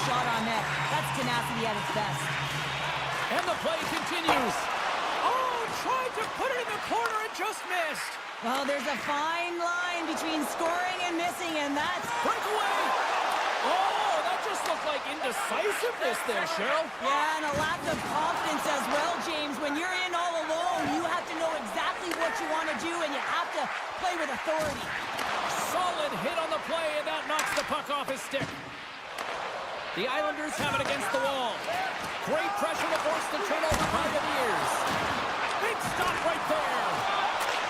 shot on net. That's tenacity at its best. And the play continues. Oh, tried to put it in the corner and just missed. Well, there's a fine line between scoring and missing, and that's... Breakaway! Oh, that just looked like indecisiveness there, Cheryl. Yeah, and a lack of confidence as well, James. When you're in all alone, you have to know exactly what you want to do, and you have to play with authority. Solid hit on the play, and that knocks the puck off his stick. The Islanders have it against the wall. Great pressure to force the turnover by the Bears. Big stop right there.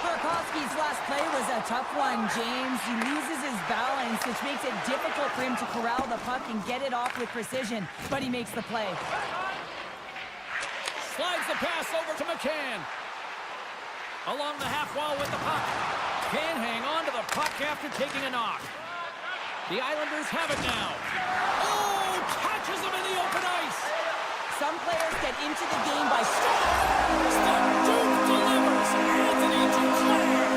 Burakovsky's last play was a tough one, James. He loses his balance, which makes it difficult for him to corral the puck and get it off with precision, but he makes the play. Slides the pass over to McCann. Along the half wall with the puck. Can't hang on to the puck after taking a knock. The Islanders have it now. Oh, catches him in the open ice. Some players get into the game by The Duke delivers. Anthony Duclair.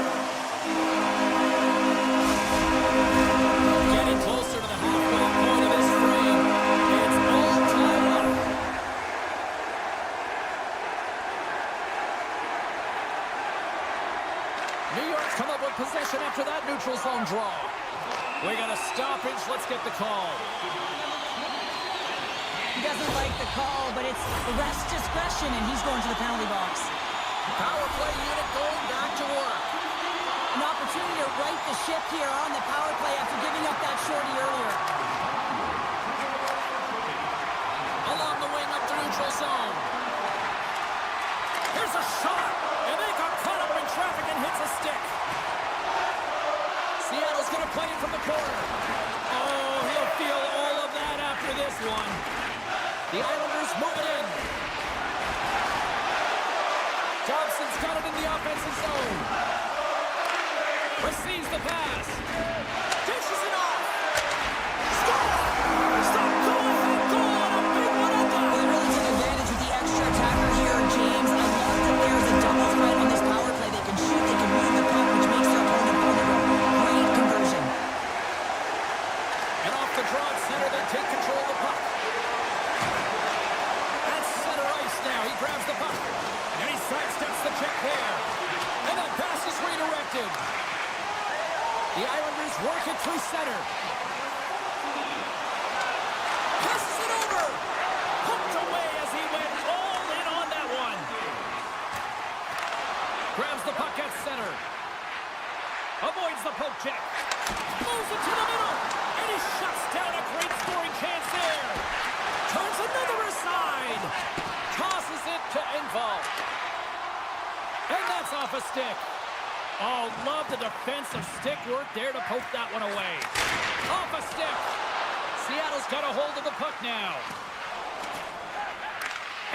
Getting closer to the halfway point of his frame. It's all tied up. New York's come up with possession after that neutral zone draw. We got a stoppage. Let's get the call. He doesn't like the call, but it's the ref's discretion, and he's going to the penalty box. Power play unit going back to work. An opportunity to right the ship here on the power play after giving up that shorty earlier. Along the wing up to neutral zone. Here's a shot, and they got caught up in traffic and hits a stick. Seattle's going to play it from the corner. Oh, he'll feel all of that after this one. The Islanders move it in. Thompson's got it in the offensive zone. Receives the pass. Dishes it off. Score! Stop going! Goal on a big one at that! They really took advantage of the extra attacker here, James. I love that there's a double threat on this power play. They can shoot, they can move the puck, which makes their opponent vulnerable. Great conversion. And off the draw at center, they take control of the puck. That's center ice now. He grabs the puck. And he sidesteps the check there. And that pass is redirected. The Islanders work it through center. Passes it over. Hooked away as he went all in on that one. Grabs the puck at center. Avoids the poke check. Moves it to the middle. And he shuts down a great scoring chance there. Turns another aside. Tosses it to Engvall. And that's off a stick. Oh, love the defensive stick work there to poke that one away. Off a stick. Seattle's got a hold of the puck now.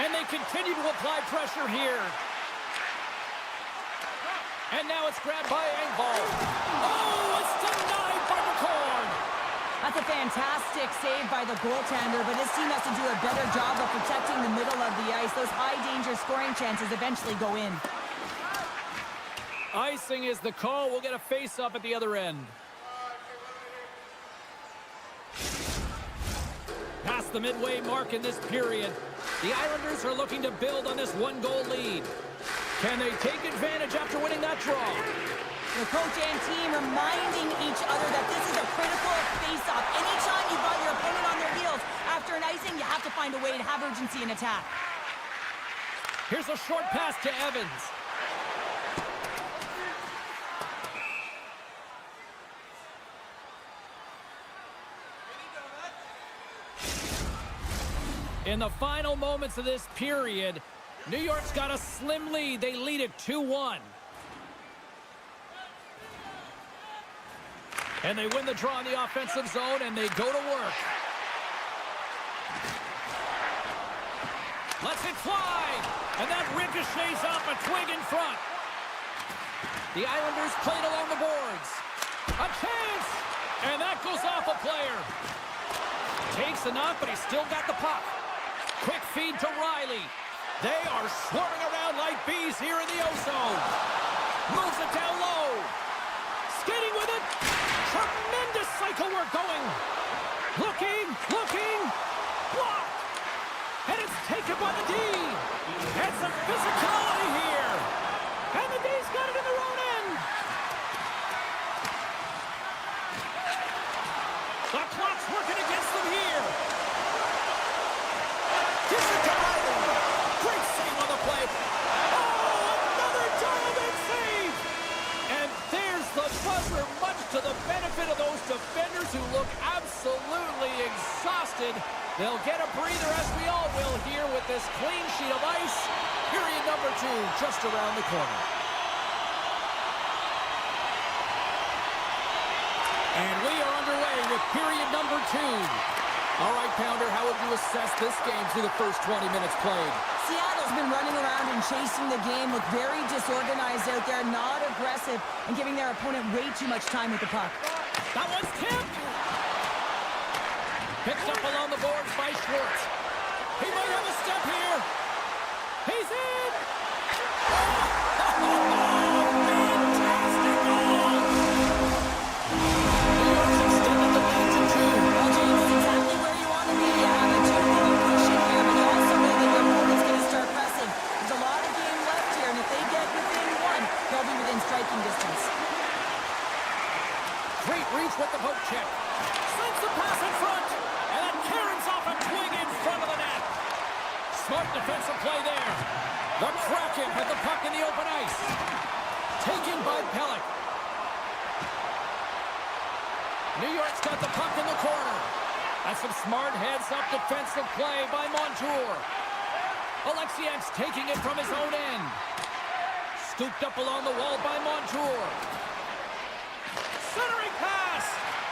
And they continue to apply pressure here. And now it's grabbed by Engvall. Oh, it's denied by McCord. That's a fantastic save by the goaltender, but his team has to do a better job of protecting the middle of the ice. Those high-danger scoring chances eventually go in. Icing is the call. We'll get a face-up at the other end. Past the midway mark in this period, the Islanders are looking to build on this one-goal lead. Can they take advantage after winning that draw? The coach and team reminding each other that this is a critical face-off. Anytime you've got your opponent on their heels after an icing, you have to find a way to have urgency in attack. Here's a short pass to Evans. In the final moments of this period, New York's got a slim lead. They lead it 2-1. And they win the draw in the offensive zone, and they go to work. Lets it fly, and that ricochets off a twig in front. The Islanders played along the boards. A chance, and that goes off a player. Takes a knock, but he's still got the puck. Quick feed to Riley. They are swarming around like bees here in the O-zone. Moves it down low. Skating with it. Tremendous cycle work going. Looking. Broken by the D. And some physicality here. And the D's got it in their own end. The clock's working against them here. Great save on the play. Oh, another diamond save. And there's the buzzer, much to the benefit of those defenders who look absolutely exhausted. They'll get a breather, as we all will here, with this clean sheet of ice. Period number 2 just around the corner. And we are underway with period number 2. All right, Pounder, how would you assess this game through the first 20 minutes played? Seattle's been running around and chasing the game, look very disorganized out there, not aggressive, and giving their opponent way too much time with the puck. That one's tipped. Picked up along the boards by Schwartz. He might have a step here. He's in. Fantastic goal. New York's extended the lead to 2. Well, James, it's exactly where you want to be. You have a 2-goal push in here, but you also know that your opponent's going to start pressing. There's a lot of game left here, and if they get within 1, they'll be within striking distance. Great reach with the poke check. Sends the pass in front. And then carries off a twig in front of the net. Smart defensive play there. The Kraken with the puck in the open ice. Taken by Pellick. New York's got the puck in the corner. That's some smart heads-up defensive play by Montour. Alexiak's taking it from his own end. Scooped up along the wall by Montour. Centering pass.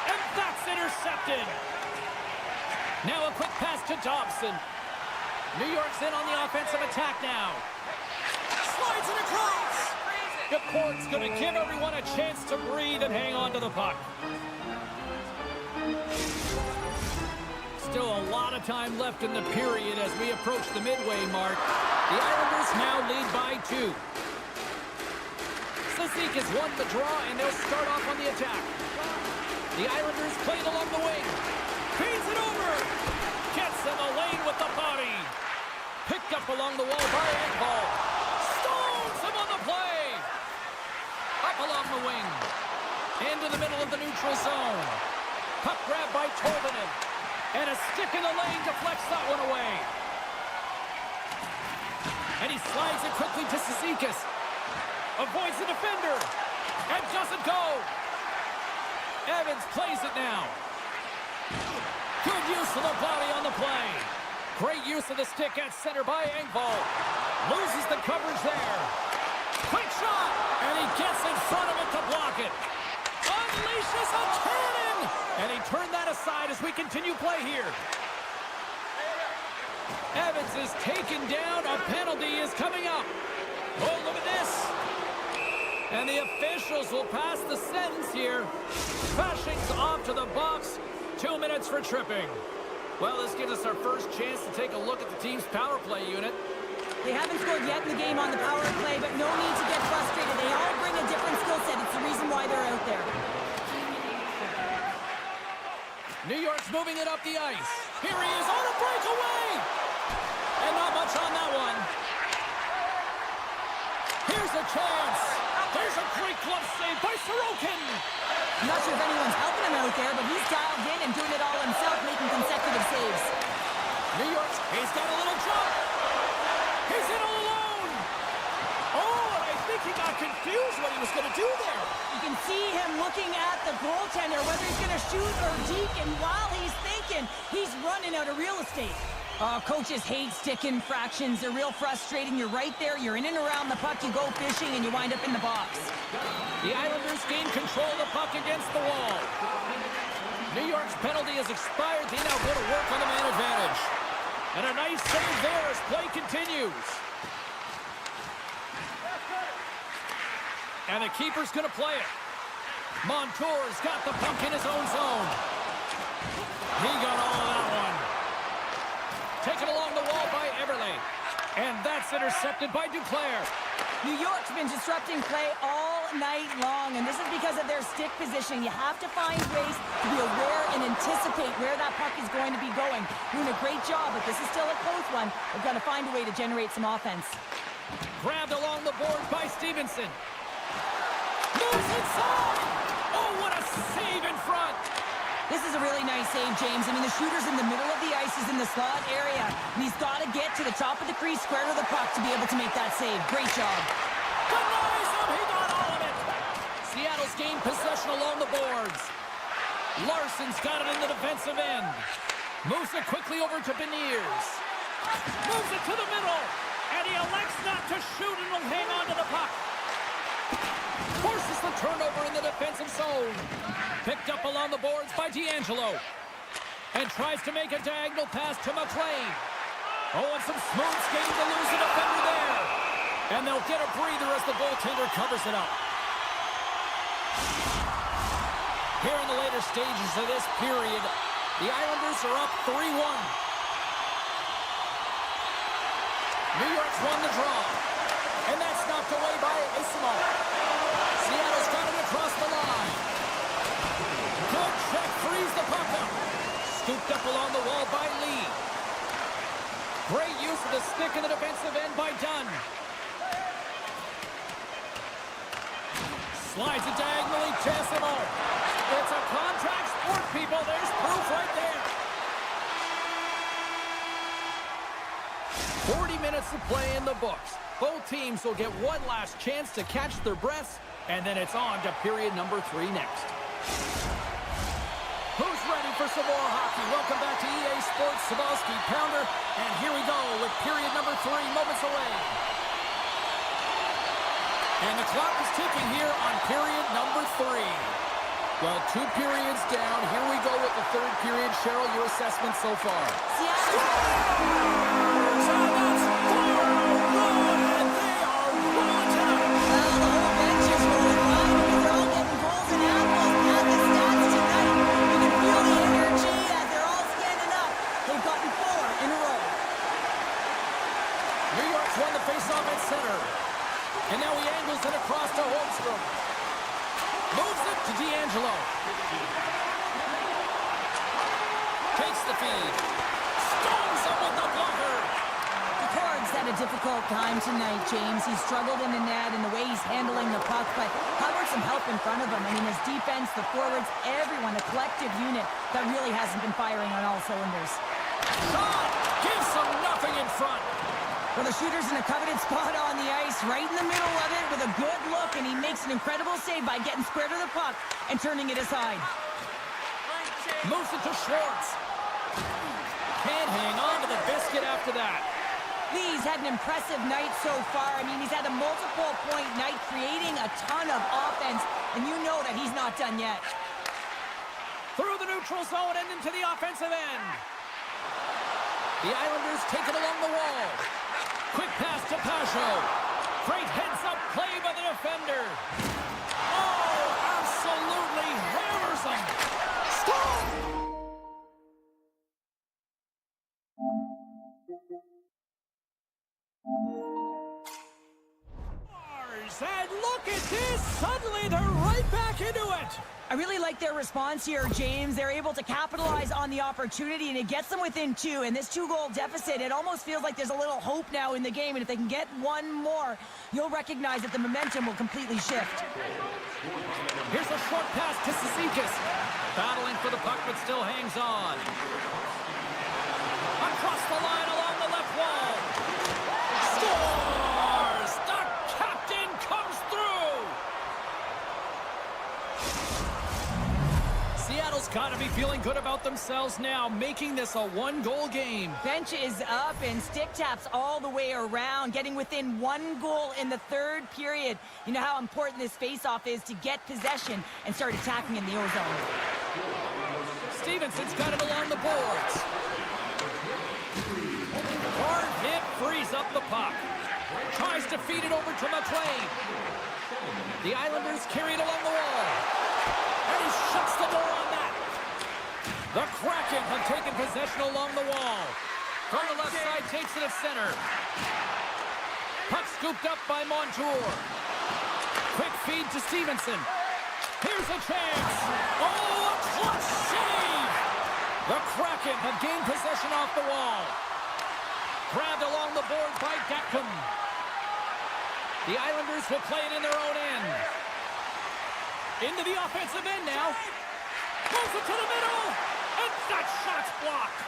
And that's intercepted. Now a quick pass to Dobson. New York's in on the offensive attack now. Slides it across. The court's going to give everyone a chance to breathe and hang on to the puck. Still a lot of time left in the period as we approach the midway mark. The Islanders now lead by 2. Sisek has won the draw, and they'll start off on the attack. The Islanders played along the wing. Feeds it over. Gets in the lane with the body. Picked up along the wall by Engvall. Stones him on the play. Up along the wing. Into the middle of the neutral zone. Puck grab by Tolvanen. And a stick in the lane deflects that one away. And he slides it quickly to Cizikas. Avoids the defender. And doesn't go. Evans plays it now. Good use of the body on the play. Great use of the stick at center by Engvall. Loses the coverage there. Quick shot. And he gets in front of it to block it. Unleashes a cannon. And he turned that aside as we continue play here. Evans is taken down. A penalty is coming up. Oh, look at this. And the officials will pass the sentence here. Fashing's off to the box. 2 minutes for tripping. Well, this gives us our first chance to take a look at the team's power play unit. They haven't scored yet in the game on the power play, but no need to get frustrated. They all bring a different skill set. It's the reason why they're out there. New York's moving it up the ice. Here he is on a breakaway. And not much on that one. Here's a chance. There's a great glove save by Sorokin. I'm not sure if anyone's helping him out there, but he's dialed in and doing it all himself, making consecutive saves. New York's, he's got a little jump. He's in all alone. Oh, and I think he got confused what he was going to do there. You can see him looking at the goaltender, whether he's going to shoot or deke, and while he's thinking, he's running out of real estate. Coaches hate stick infractions. They're real frustrating. You're right there. You're in and around the puck. You go fishing, and you wind up in the box. The Islanders gain control of the puck against the wall. New York's penalty has expired. They now go to work on the man advantage. And a nice save there as play continues. And the keeper's going to play it. Montour's got the puck in his own zone. He got all of that one. Taken along the wall by Everly. And that's intercepted by Duclair. New York's been disrupting play all night long, and this is because of their stick position. You have to find ways to be aware and anticipate where that puck is going to be going. Doing a great job, but this is still a close one. They've got to find a way to generate some offense. Grabbed along the boards by Stevenson. Moves inside! Oh, what a save in front! This is a really nice save, James. I mean, the shooter's in the middle of the ice. He's in the slot area. And he's got to get to the top of the crease, square to the puck to be able to make that save. Great job. Denies him! He got all of it! Seattle's gained possession along the boards. Larson's got it in the defensive end. Moves it quickly over to Beniers. Moves it to the middle. And he elects not to shoot and will hang on to the puck. Forces the turnover in the defensive zone. Picked up along the boards by D'Angelo. And tries to make a diagonal pass to McLean. Oh, and some smooth skating to lose the defender there. And they'll get a breather as the goaltender covers it up. Here in the later stages of this period, the Islanders are up 3-1. New York's won the draw. And that's knocked away by Asimov. Seattle's got it across the line. Good check, frees the puck up. Scooped up along the wall by Lee. Great use of the stick in the defensive end by Dunn. Slides it diagonally to Asimov. It's a contact sport, people. There's proof right there. 40 minutes to play in the books. Both teams will get one last chance to catch their breaths, and then it's on to period number 3 next. Who's ready for some more hockey? Welcome back to EA Sports Sabalski Pounder, and here we go with period number 3 moments away. And the clock is ticking here on period number 3. Well, 2 periods down. Here we go with the 3rd period. Cheryl, your assessment so far? Won the faceoff at center. And now he angles it across to Holmstrom. Moves it to D'Angelo. Takes the feed. Stones him with the blocker. Picard's had a difficult time tonight, James. He's struggled in the net and the way he's handling the puck, but how about some help in front of him? I mean, his defense, the forwards, everyone, a collective unit that really hasn't been firing on all cylinders. Shot! Gives him nothing in front. Well, the shooter's in a coveted spot on the ice, right in the middle of it with a good look, and he makes an incredible save by getting square to the puck and turning it aside. Moves it to Schwartz. Can't hang on to the biscuit after that. Lee's had an impressive night so far. I mean, he's had a multiple-point night, creating a ton of offense, and you know that he's not done yet. Through the neutral zone and into the offensive end. The Islanders take it along the wall. Quick pass to Pajot. Great heads-up play by the defender. Oh, absolutely hammers him. Stop! And look at this. Suddenly they're right back into it. I really like their response here, James. They're able to capitalize on the opportunity, and it gets them within 2. And this 2-goal deficit, it almost feels like there's a little hope now in the game. And if they can get one more, you'll recognize that the momentum will completely shift. Here's a short pass to Cizikas. Battling for the puck, but still hangs on. Across the line along the left wall. Scores! The captain comes through! Seattle's got to be feeling good about themselves now, making this a 1-goal game. Bench is up and stick taps all the way around, getting within 1 goal in the 3rd period. You know how important this face-off is to get possession and start attacking in the O-zone. Stevenson's got it along the boards. Hard hit frees up the puck. Tries to feed it over to McLean. The Islanders carry it along the wall. And he shuts the door on that. The Kraken have taken possession along the wall. From the left side, takes it to center. Puck scooped up by Montour. Quick feed to Stevenson. Here's a chance. Oh, a clutch save! The Kraken have gained possession off the wall. Grabbed along the board by Kraken. The Islanders will play it in their own end. Into the offensive end now. Pulls it to the middle. And that shot's blocked.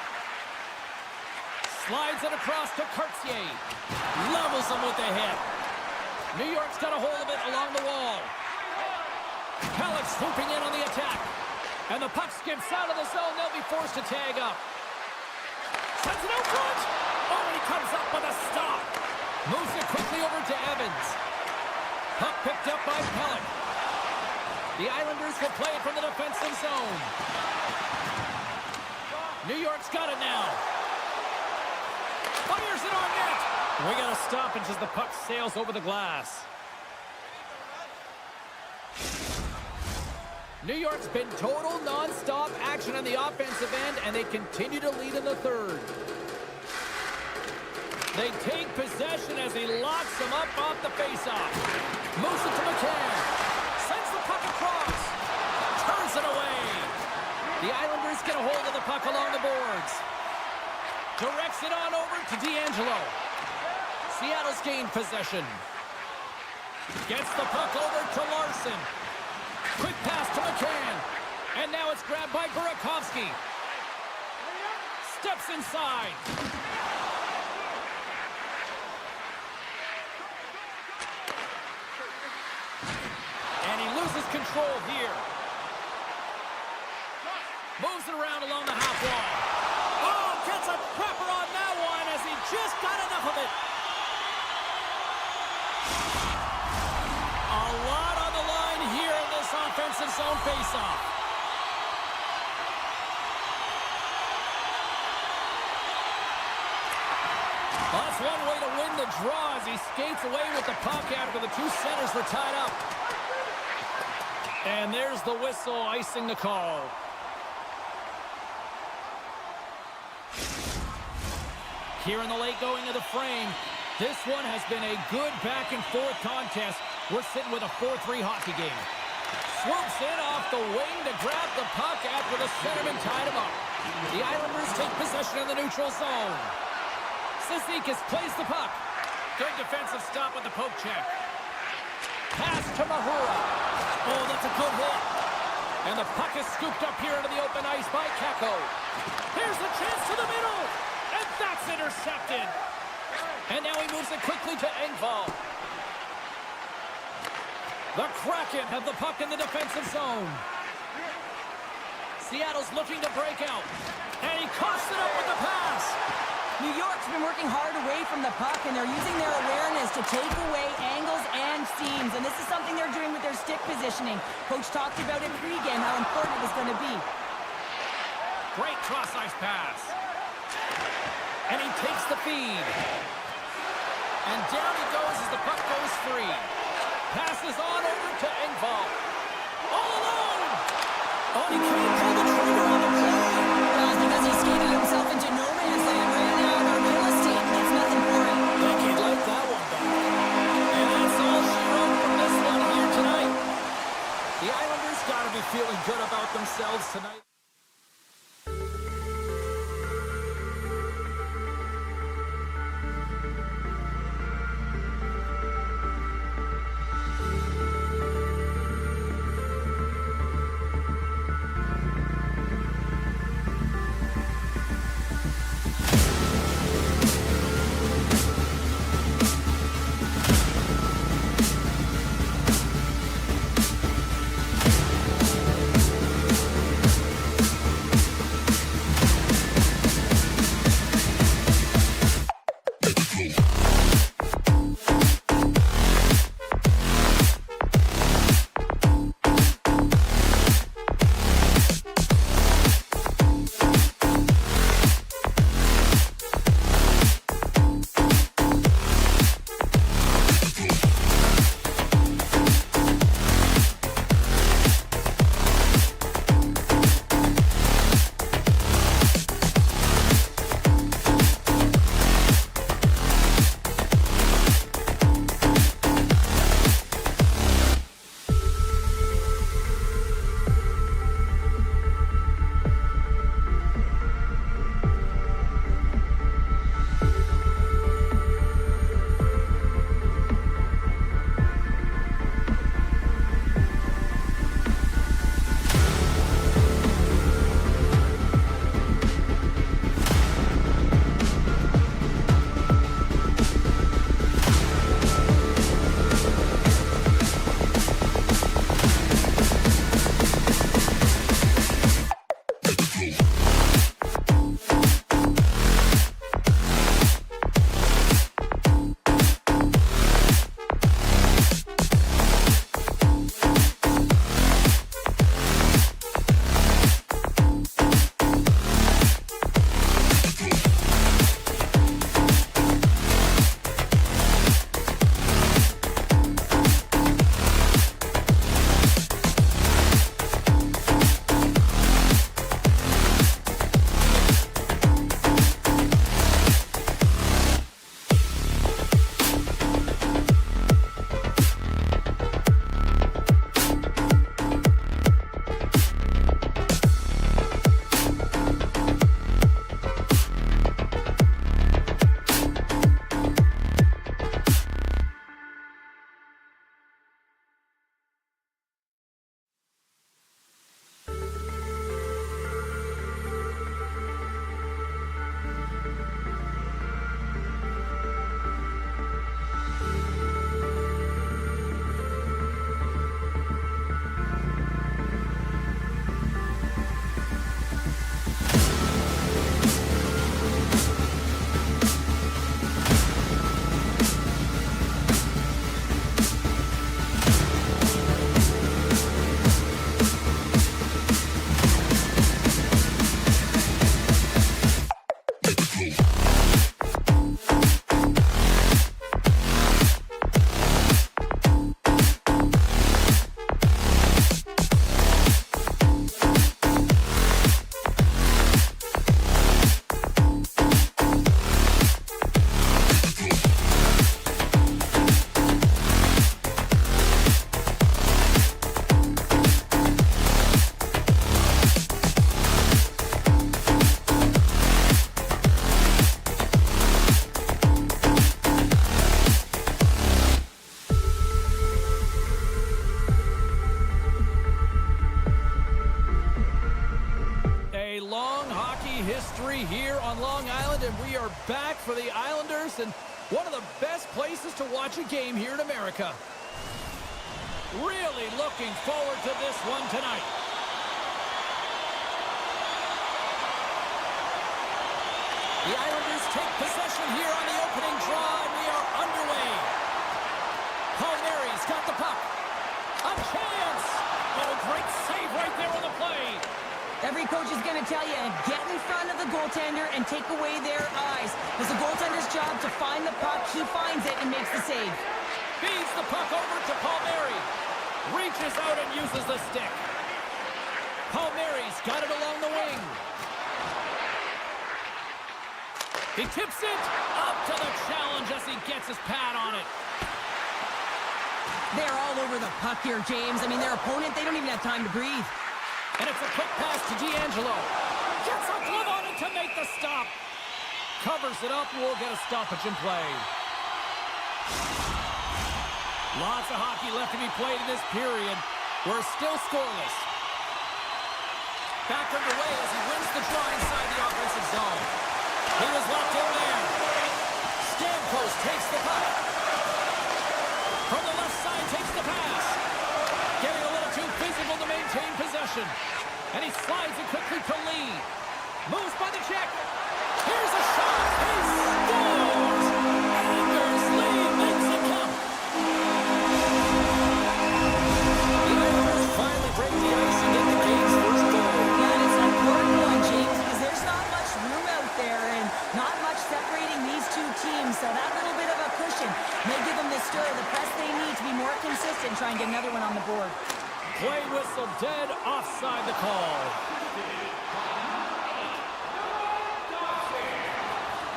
Slides it across to Cartier. Levels him with the hit. New York's got a hold of it along the wall. Halleck swooping in on the attack. And the puck skips out of the zone. They'll be forced to tag up. Sends it out front. Oh, he comes up with a stop. Moves it quickly over to Evans. Puck picked up by Halleck. The Islanders will play it from the defensive zone. New York's got it now. Fires it on net. We got a stoppage as the puck sails over the glass. New York's been total non-stop action on the offensive end, and they continue to lead in the third. They take possession as he locks them up off the faceoff. Moves it to McCann. Sends the puck across. Turns it away. The Islanders get a hold of the puck along the boards. Directs it on over to D'Angelo. Seattle's gained possession. Gets the puck over to Larson. Quick pass to McCann. And now it's grabbed by Burakovsky. Steps inside. And he loses control here. Moves it around along the half wall. Oh, gets a prepper on that one as he just got enough of it. A lot on the line here in this offensive zone faceoff. That's one way to win the draw as he skates away with the puck after the two centers were tied up. And there's the whistle icing the call. Here in the late going of the frame, this one has been a good back-and-forth contest. We're sitting with a 4-3 hockey game. Swoops in off the wing to grab the puck after the centerman tied him up. The Islanders take possession in the neutral zone. Cizikas plays the puck. Good defensive stop with the poke check. Pass to Mahura. Oh, that's a good hit. And the puck is scooped up here into the open ice by Kakko. Here's the chance to the middle. And that's intercepted. And now he moves it quickly to Engvall. The Kraken have the puck in the defensive zone. Seattle's looking to break out. And he coughs it up with the pass. New York's been working hard away from the puck, and they're using their awareness to take away angles and seams. And this is something they're doing with their stick positioning. Coach talked about it pregame, how important it was going to be. Great cross-ice pass. And he takes the feed. And down he goes as the puck goes free. Passes on over to Engvall. All alone! Oh, he can't pull the trigger on the play. Well, because he skated himself into no man's land right now in our real estate. That's nothing for him. They can't let that one back. And that's all she wrote from this one here tonight. The Islanders got to be feeling good about themselves tonight. History here on Long Island, and we are back for the Islanders and one of the best places to watch a game here in America. Really looking forward to this one tonight. The Islanders take possession here on the opening draw, and we are underway. Palmieri's got the puck. A chance! Oh, great save right there on the play. Every coach is going to tell you, get in front of the goaltender and take away their eyes. It's the goaltender's job to find the puck. He finds it and makes the save. Feeds the puck over to Palmieri. Reaches out and uses the stick. Palmieri's got it along the wing. He tips it up to the challenge as he gets his pad on it. They're all over the puck here, James. I mean, their opponent, they don't even have time to breathe. And it's a quick pass to D'Angelo. Gets a glove on it to make the stop. Covers it up and we'll get a stoppage in play. Lots of hockey left to be played in this period. We're still scoreless. Back underway as he wins the draw inside the offensive zone. He was locked in there. Stamkos takes the puck. From the left side takes the pass. Getting a little too physical to maintain possession. And he slides it quickly to Lee. Moves by the check. Here's a shot. He scores! Anders Lee makes it count. The Islanders finally break the ice and get the game's first goal. Yeah, and it's an important one, James, because there's not much room out there and not much separating these two teams. So that little bit of a cushion may give them the stir, the press they need to be more consistent, try and get another one on the board. Play whistle dead, offside the call.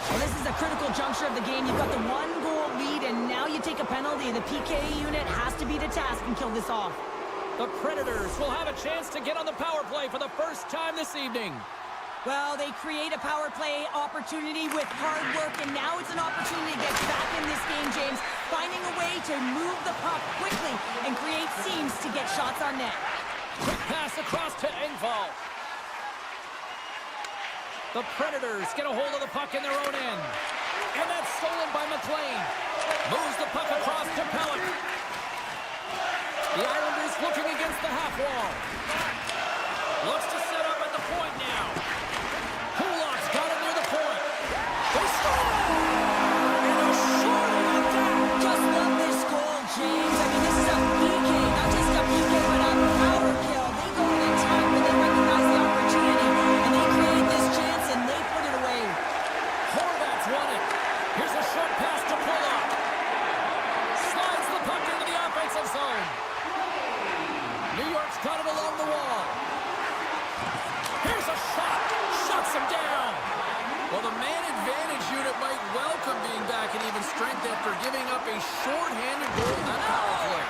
Well, this is a critical juncture of the game. You've got the one-goal lead, and now you take a penalty. The PK unit has to be to task and kill this off. The Predators will have a chance to get on the power play for the first time this evening. Well, they create a power play opportunity with hard work, and now it's an opportunity to get back in this game, James, finding a way to move the puck quickly and create seams to get shots on net. Quick pass across to Engvall. The Predators get a hold of the puck in their own end. And that's stolen by McLean. Moves the puck across to Pellick. The Islanders looking against the half wall. Looks to set up at the point now. Kulak's got it near the point. They score! And a shorty on that. Just love this goal, James. I mean, this is a PK, not just a PK, but a power kill. They go in attack, but they recognize the opportunity, and they create this chance, and they put it away. Horvat's won it. Here's a short pass to Kulak. Slides the puck into the offensive zone. New York's got it along the wall. Here's a shot. Shuts him down. Well, the man advantage unit might welcome being back in even strength after giving up a short-handed goal in that power play.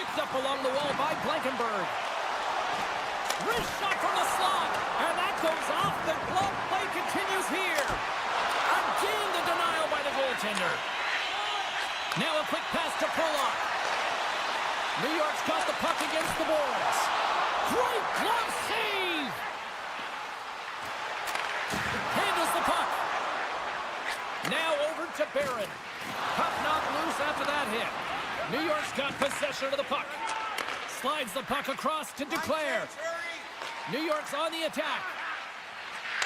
Picked up along the wall by Blankenberg. Wrist shot from the slot. And that goes off. The glove play continues here. Again, the denial by the goaltender. Now a quick pass to Kulak. New York's got the puck against the boards. Great glove save! Handles the puck. Now over to Barron. Puck knocked loose after that hit. New York's got possession of the puck. Slides the puck across to Duclair. New York's on the attack.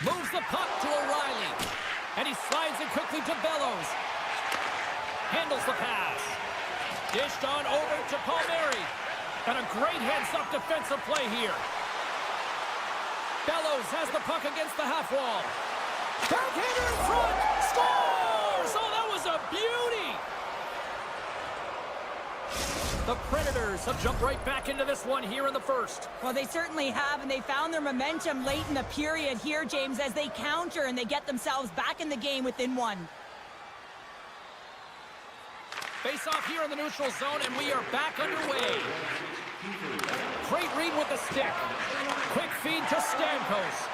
Moves the puck to O'Reilly. And he slides it quickly to Bellows. Handles the pass. Dished on over to Palmieri. And a great heads-up defensive play here. Bellows has the puck against the half wall. Backhander in front. Scores! Oh, that was a beauty. The Predators have jumped right back into this one here in the first. Well, they certainly have, and they found their momentum late in the period here, James, as they counter and they get themselves back in the game within one. Face off here in the neutral zone, and we are back underway. Great read with the stick. Quick feed to Stamkos.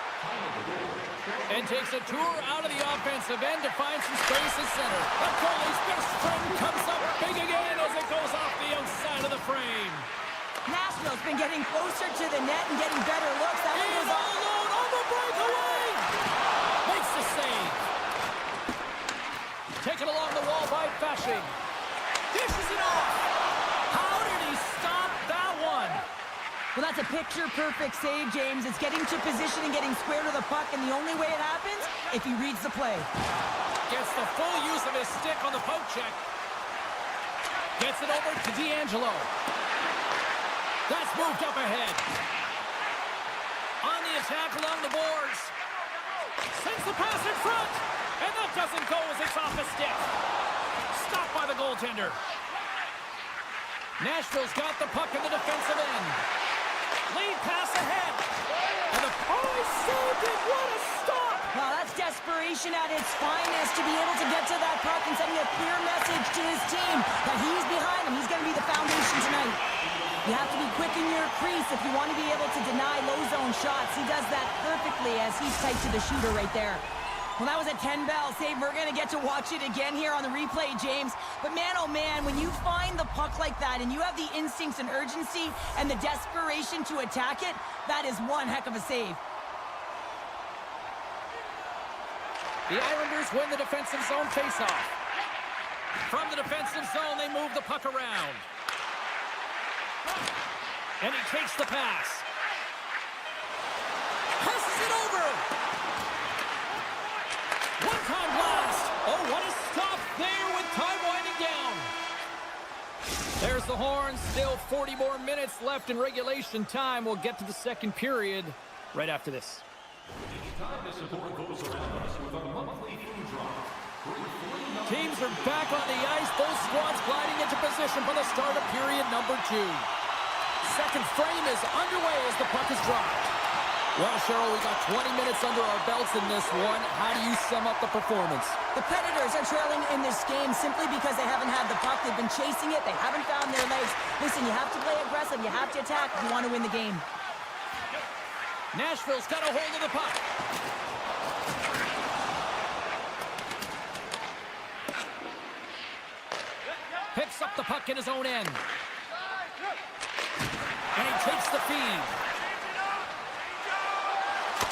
And takes a tour out of the offensive end to find some space at center. The goalie's best friend comes up big again as it goes off the outside of the frame. Nashville's been getting closer to the net and getting better looks. That one And goes all off. alone on the breakaway. Makes the save. Taken along the wall by Fashing. Dishes it off. How did he stop that one? Well, that's a picture-perfect save, James. It's getting to position and getting square to the puck, and the only way it happens, if he reads the play. Gets the full use of his stick on the poke check. Gets it over to D'Angelo. That's moved up ahead. On the attack along the boards. Sends the pass in front. And that doesn't go as it's off the stick. Stopped by the goaltender. Nashville's got the puck in the defensive end. Lead pass ahead. And the he saved it. What a stop. Well, that's desperation at its finest to be able to get to that puck and sending a clear message to his team that he's behind him. He's going to be the foundation tonight. You have to be quick in your crease if you want to be able to deny low zone shots. He does that perfectly as he's tight to the shooter right there. Well, that was a 10-bell save. We're going to get to watch it again here on the replay, James. But man, oh man, when you find the puck like that and you have the instincts and urgency and the desperation to attack it, that is one heck of a save. The Islanders win the defensive zone faceoff. From the defensive zone, they move the puck around. And he takes the pass. Passes it over. One-time blast. Oh, what a stop there with time winding down. There's the horn. Still 40 more minutes left in regulation time. We'll get to the second period right after this. Teams are back on the ice. Both squads gliding into position for the start of period number 2. Second frame is underway as the puck is dropped. Well, Cheryl, we got 20 minutes under our belts in this one. How do you sum up the performance? The Predators are trailing in this game simply because they haven't had the puck. They've been chasing it. They haven't found their legs. Listen, you have to play aggressive. You have to attack if you want to win the game. Nashville's got a hold of the puck. Picks up the puck in his own end. And he takes the feed.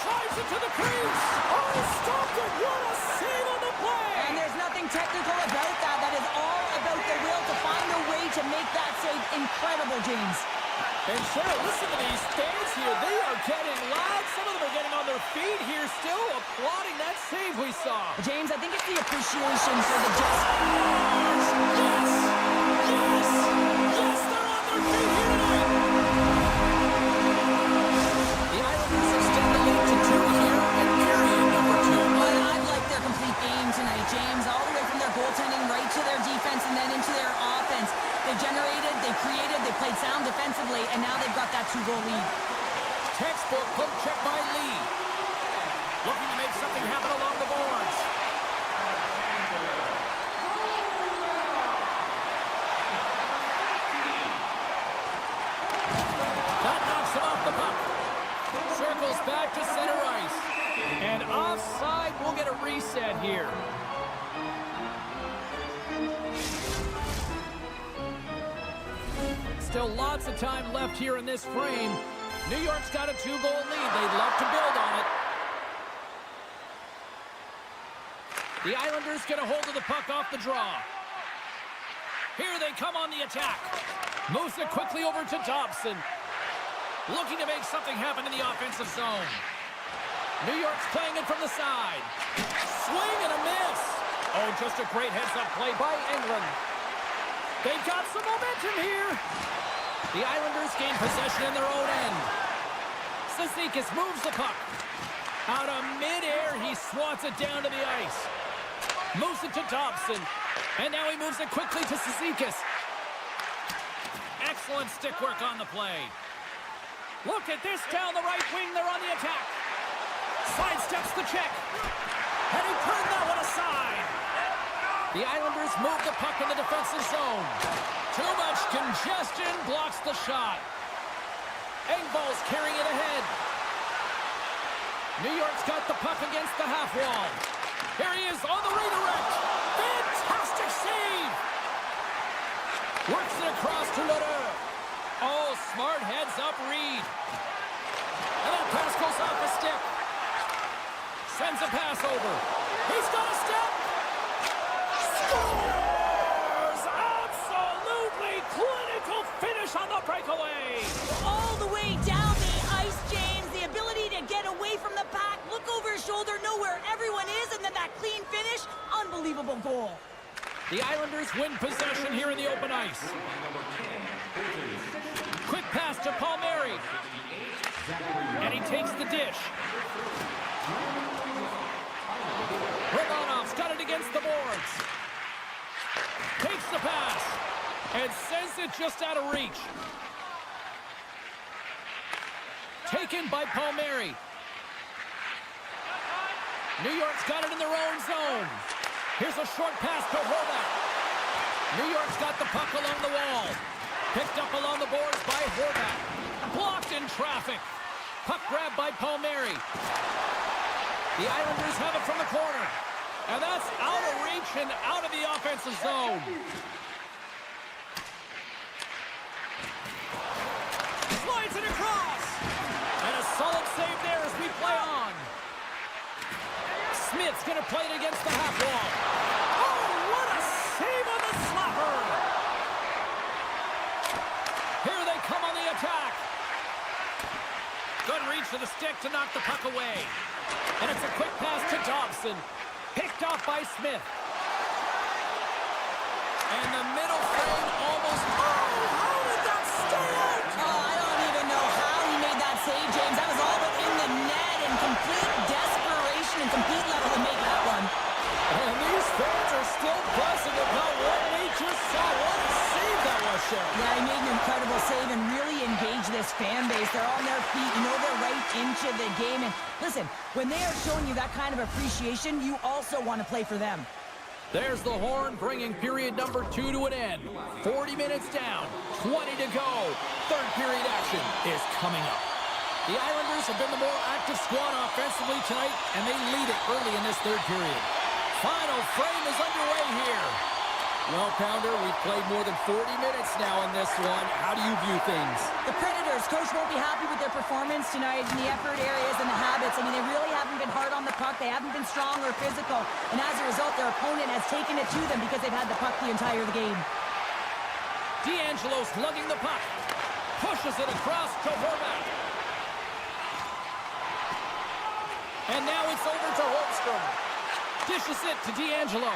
Drives it to the crease. Oh, he stopped it. What a save on the play. And there's nothing technical about that. That is all about the will to find a way to make that save incredible, James. And Cheryl, listen to these fans here. They are getting loud. Some of them are getting on their feet here still, applauding that save we saw. James, I think it's the appreciation for the just... Yes! Yes! Yes, they're on their feet here tonight. The Islanders extend the lead to 2 here in period number 2. Well, I like their complete game tonight, James. All the way from their goaltending right to their defense and then into their offense. They generated, they created, they played sound defensively, and now they've got that 2-goal lead. Textbook poke check by Lee. Looking to make something happen along the boards. That knocks him off the puck. Circles back to center ice. And offside, we'll get a reset here. Still lots of time left here in this frame. New York's got a 2-goal lead. They'd love to build on it. The Islanders get a hold of the puck off the draw. Here they come on the attack. Moves it quickly over to Dobson. Looking to make something happen in the offensive zone. New York's playing it from the side. Swing and a miss. Oh, just a great heads-up play by England. They've got some momentum here. The Islanders gain possession in their own end. Cizikas moves the puck. Out of midair, he swats it down to the ice. Moves it to Dobson. And now he moves it quickly to Cizikas. Excellent stick work on the play. Look at this down the right wing. They're on the attack. Sidesteps the check. And he turned that one aside. The Islanders move the puck in the defensive zone. Too much congestion blocks the shot. Engvall's carrying it ahead. New York's got the puck against the half wall. Here he is on the redirect. Fantastic save. Works it across to Lederer. Oh, smart heads up Reed. And that pass goes off the stick. Sends a pass over. He's got a step. Scores! Absolutely clinical finish on the breakaway. All the way down the ice, James. The ability to get away from the pack, look over his shoulder, know where everyone is, and then that clean finish. Unbelievable goal. The Islanders win possession here in the open ice. Quick pass to Palmieri. And he takes the dish. Romanov's got it against the boards. Takes the pass. And sends it just out of reach. Taken by Palmieri. New York's got it in their own zone. Here's a short pass to Horvat. New York's got the puck along the wall. Picked up along the boards by Horvat. Blocked in traffic. Puck grab by Palmieri. The Islanders have it from the corner. And that's out of reach and out of the offensive zone. Slides it across. And a solid save there as we play on. Smith's going to play it against the half wall. Oh, what a save on the slapper. Here they come on the attack. Good reach to the stick to knock the puck away. And it's a quick pass to Dobson. Picked off by Smith. And the middle frame almost... Oh, how did that stay out? Oh, I don't even know how he made that save, James. That was all but in the net in complete desperation and complete level to make that one. And these fans are still buzzing about what we just saw. What a save that was, Shin. Yeah, he made an incredible save and really engaged this fan base. They're on their feet. You know they're right into the game. And listen, when they are showing you that kind of appreciation, you also want to play for them. There's the horn, bringing period number 2 to an end. 40 minutes down, 20 to go. Third period action is coming up. The Islanders have been the more active squad offensively tonight, and they lead it early in this third period. Final frame is underway here. Well, Pounder, we've played more than 40 minutes now in this one. How do you view things? The Predators, coach won't be happy with their performance tonight in the effort areas and the habits. I mean, they really haven't been hard on the puck. They haven't been strong or physical. And as a result, their opponent has taken it to them because they've had the puck the entire game. D'Angelo's lugging the puck. Pushes it across to Horvat. And now it's over to Holmstrom. Dishes it to D'Angelo.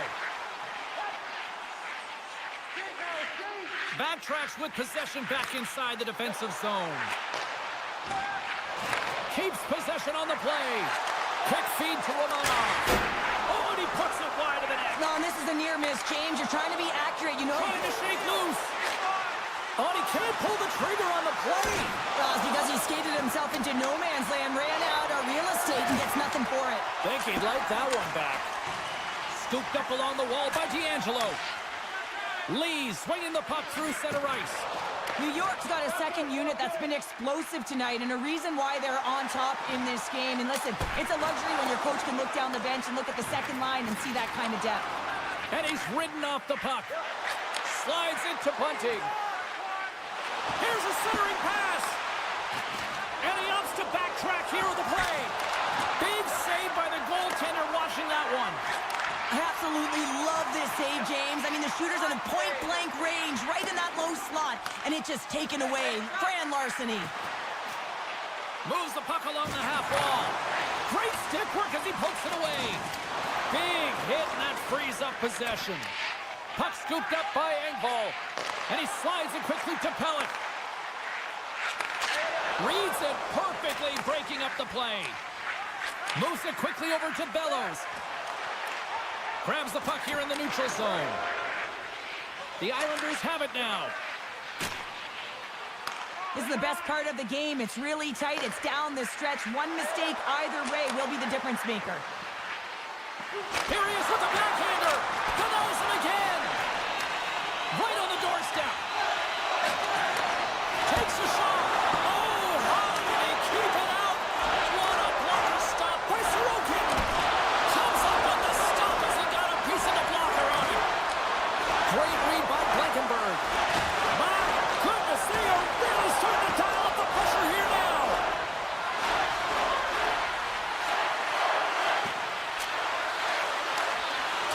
Backtracks with possession back inside the defensive zone. Keeps possession on the play. Quick feed to Romanov. Oh, and he puts it wide of the net. No, and this is a near miss, James. You're trying to be accurate, you know. Trying to shake loose. Oh, and he can't pull the trigger on the play. Well, it's because he skated himself into no man's land, ran out of real estate, and gets nothing for it. Think he'd like that one back. Scooped up along the wall by D'Angelo. Lee swinging the puck through center ice. New York's got a second unit that's been explosive tonight, and a reason why they're on top in this game. And listen, it's a luxury when your coach can look down the bench and look at the second line and see that kind of depth. And he's ridden off the puck. Slides into Bunting. Here's a centering pass. And he opts to backtrack here with the play. Big save by the goaltender watching that one. I absolutely love this save, James. I mean, the shooter's in a point-blank range, right in that low slot, and it's just taken away. Grand larceny. Moves the puck along the half wall. Great stick work as he pokes it away. Big hit, and that frees up possession. Puck scooped up by Engvall. And he slides it quickly to Pellet. Reads it perfectly, breaking up the play. Moves it quickly over to Bellows. Grabs the puck here in the neutral zone. The Islanders have it now. This is the best part of the game. It's really tight. It's down the stretch. One mistake either way will be the difference maker. Here he is with the backhander. Denies him again. Right on the doorstep. Takes a shot. Oh, how did he keep it out? What a blocker stop by Sorokin. Comes up on the stop as he got a piece of the blocker on him. Great read by Blankenberg. My goodness, they are really starting to dial up the pressure here now.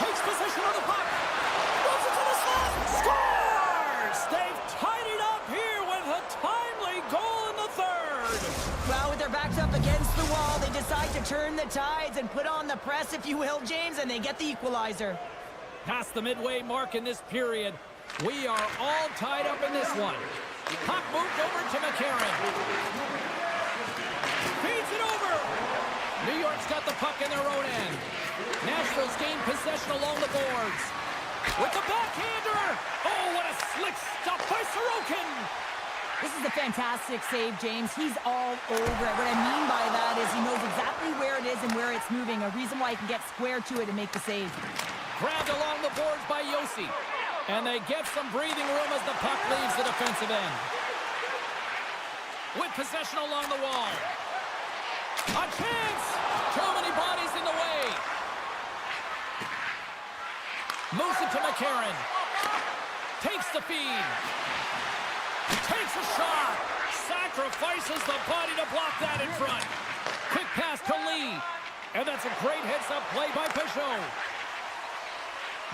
Takes possession of the puck. Moves it to the slot. Scores! They've tied it up here with a timely goal in the third. Well, with their backs up against the wall, they decide to turn the tides and put on the press, if you will, James, and they get the equalizer. Past the midway mark in this period, we are all tied up in this one. Puck moved over to McCarron. Feeds it over. New York's got the puck in their own end. Nashville's gained possession along the boards. With the backhander. Oh, what a slick stop by Sorokin. This is a fantastic save, James. He's all over it. What I mean by that is he knows exactly where it is and where it's moving, a reason why he can get square to it and make the save. Grabbed along the boards by Yossi. And they get some breathing room as the puck leaves the defensive end. With possession along the wall. A chance! Too many bodies in the way. Moves it to McCarron. Takes the feed. Takes a shot. Sacrifices the body to block that in front. Quick pass to Lee. And that's a great heads-up play by Peugeot.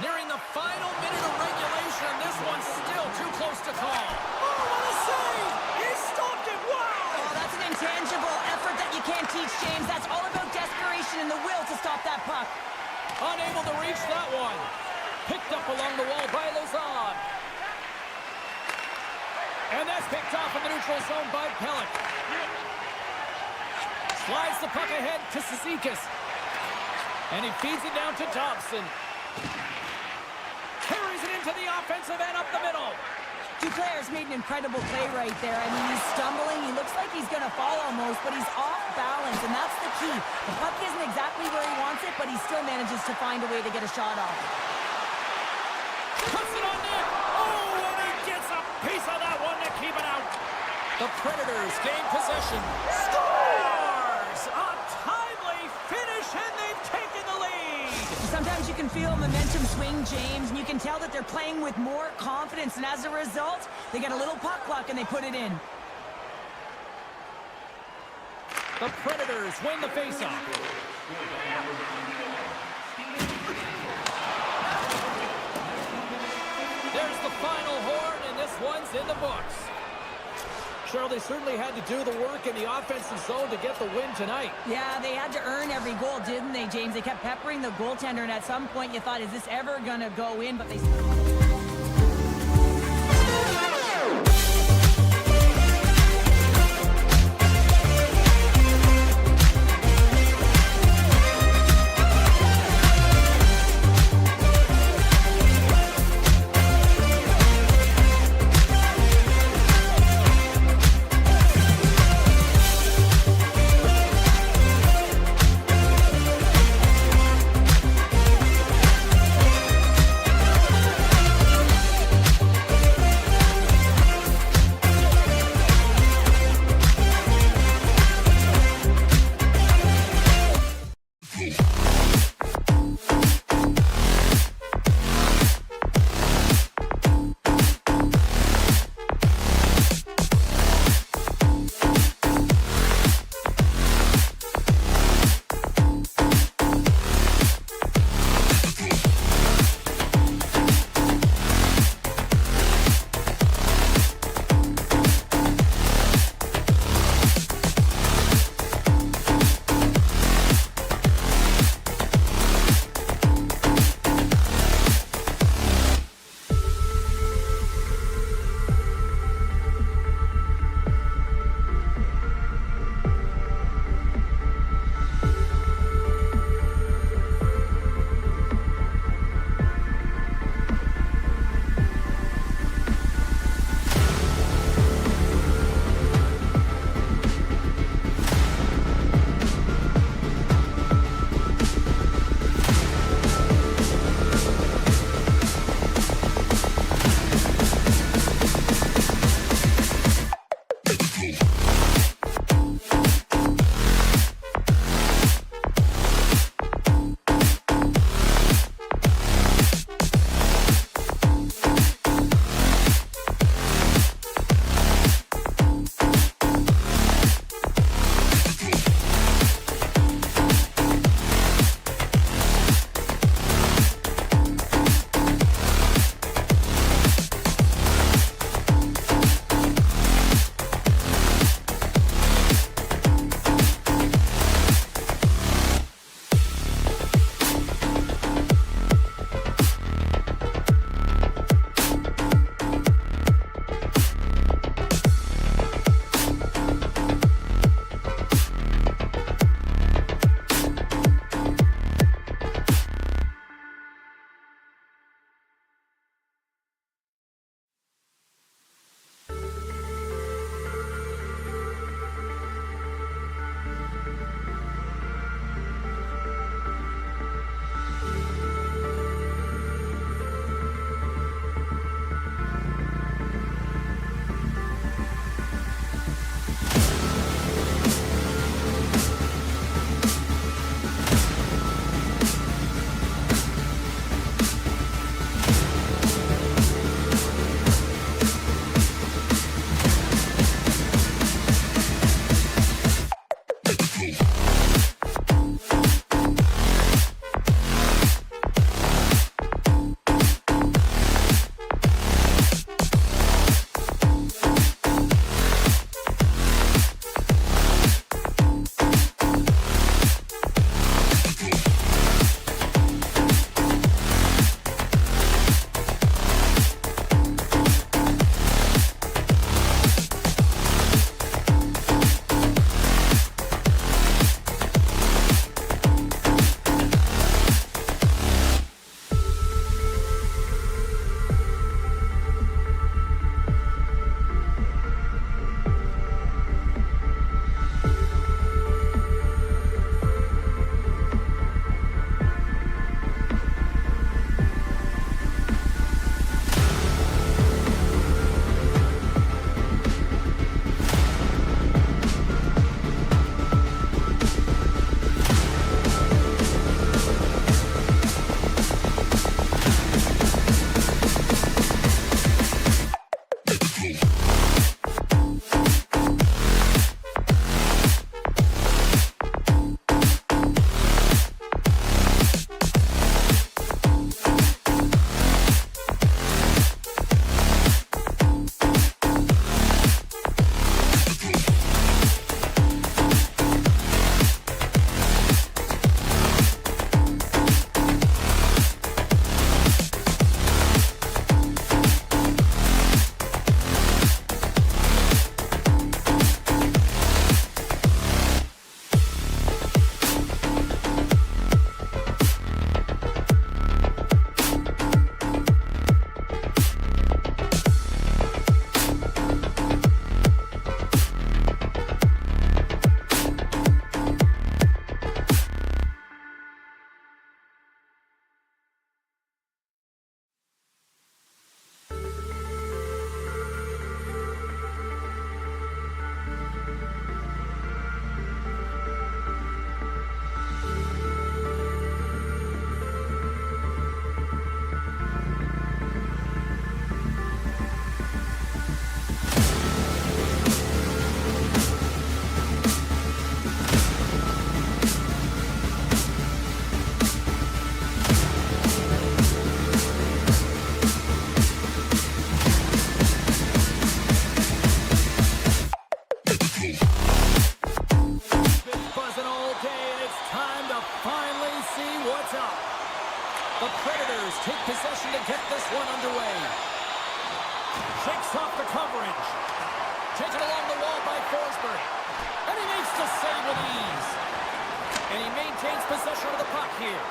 Nearing the final minute of regulation, this one's still too close to call. Oh, what a save! He stopped it! Wow! Oh, that's an intangible effort that you can't teach, James. That's all about desperation and the will to stop that puck. Unable to reach that one. Picked up along the wall by Lazard. And that's picked off in the neutral zone by Pellick. Slides the puck ahead to Cizikas. And he feeds it down to Dobson. Carries it into the offensive end up the middle. Duclair's made an incredible play right there. I mean, he's stumbling. He looks like he's going to fall almost, but he's off balance, and that's the key. The puck isn't exactly where he wants it, but he still manages to find a way to get a shot off. Puts it on net. Oh, and he gets a piece of that one to keep it out. The Predators gain possession. Scores! A timely finish, and they've taken the lead. Sometimes you can feel momentum swing, James, and you can tell that they're playing with more confidence, and as a result, they get a little puck luck and they put it in. The Predators win the faceoff. There's the final horn, and this one's in the books. Cheryl, they certainly had to do the work in the offensive zone to get the win tonight. Yeah, they had to earn every goal, didn't they, James? They kept peppering the goaltender, and at some point you thought, is this ever going to go in? But they... what's up. The Predators take possession to get this one underway. Shakes off the coverage. Taken along the wall by Forsberg. And he makes the save with ease. And he maintains possession of the puck here.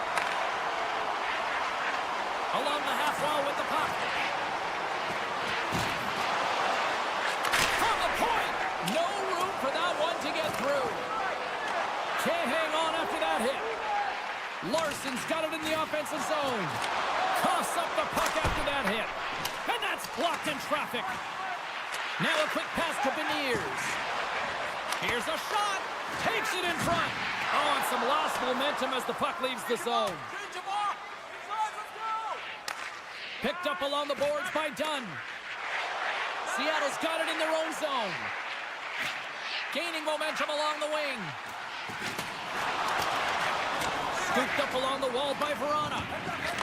Along the half wall with the puck. From the point. No room for that one to get through. Can't hang on after that hit. Larson's got it in the offensive zone. Coughs up the puck after that hit. And that's blocked in traffic. Now a quick pass to Beniers. Here's a shot. Takes it in front. Oh, and some lost momentum as the puck leaves the zone. Picked up along the boards by Dunn. Seattle's got it in their own zone. Gaining momentum along the wing. Scooped up along the wall by Verona.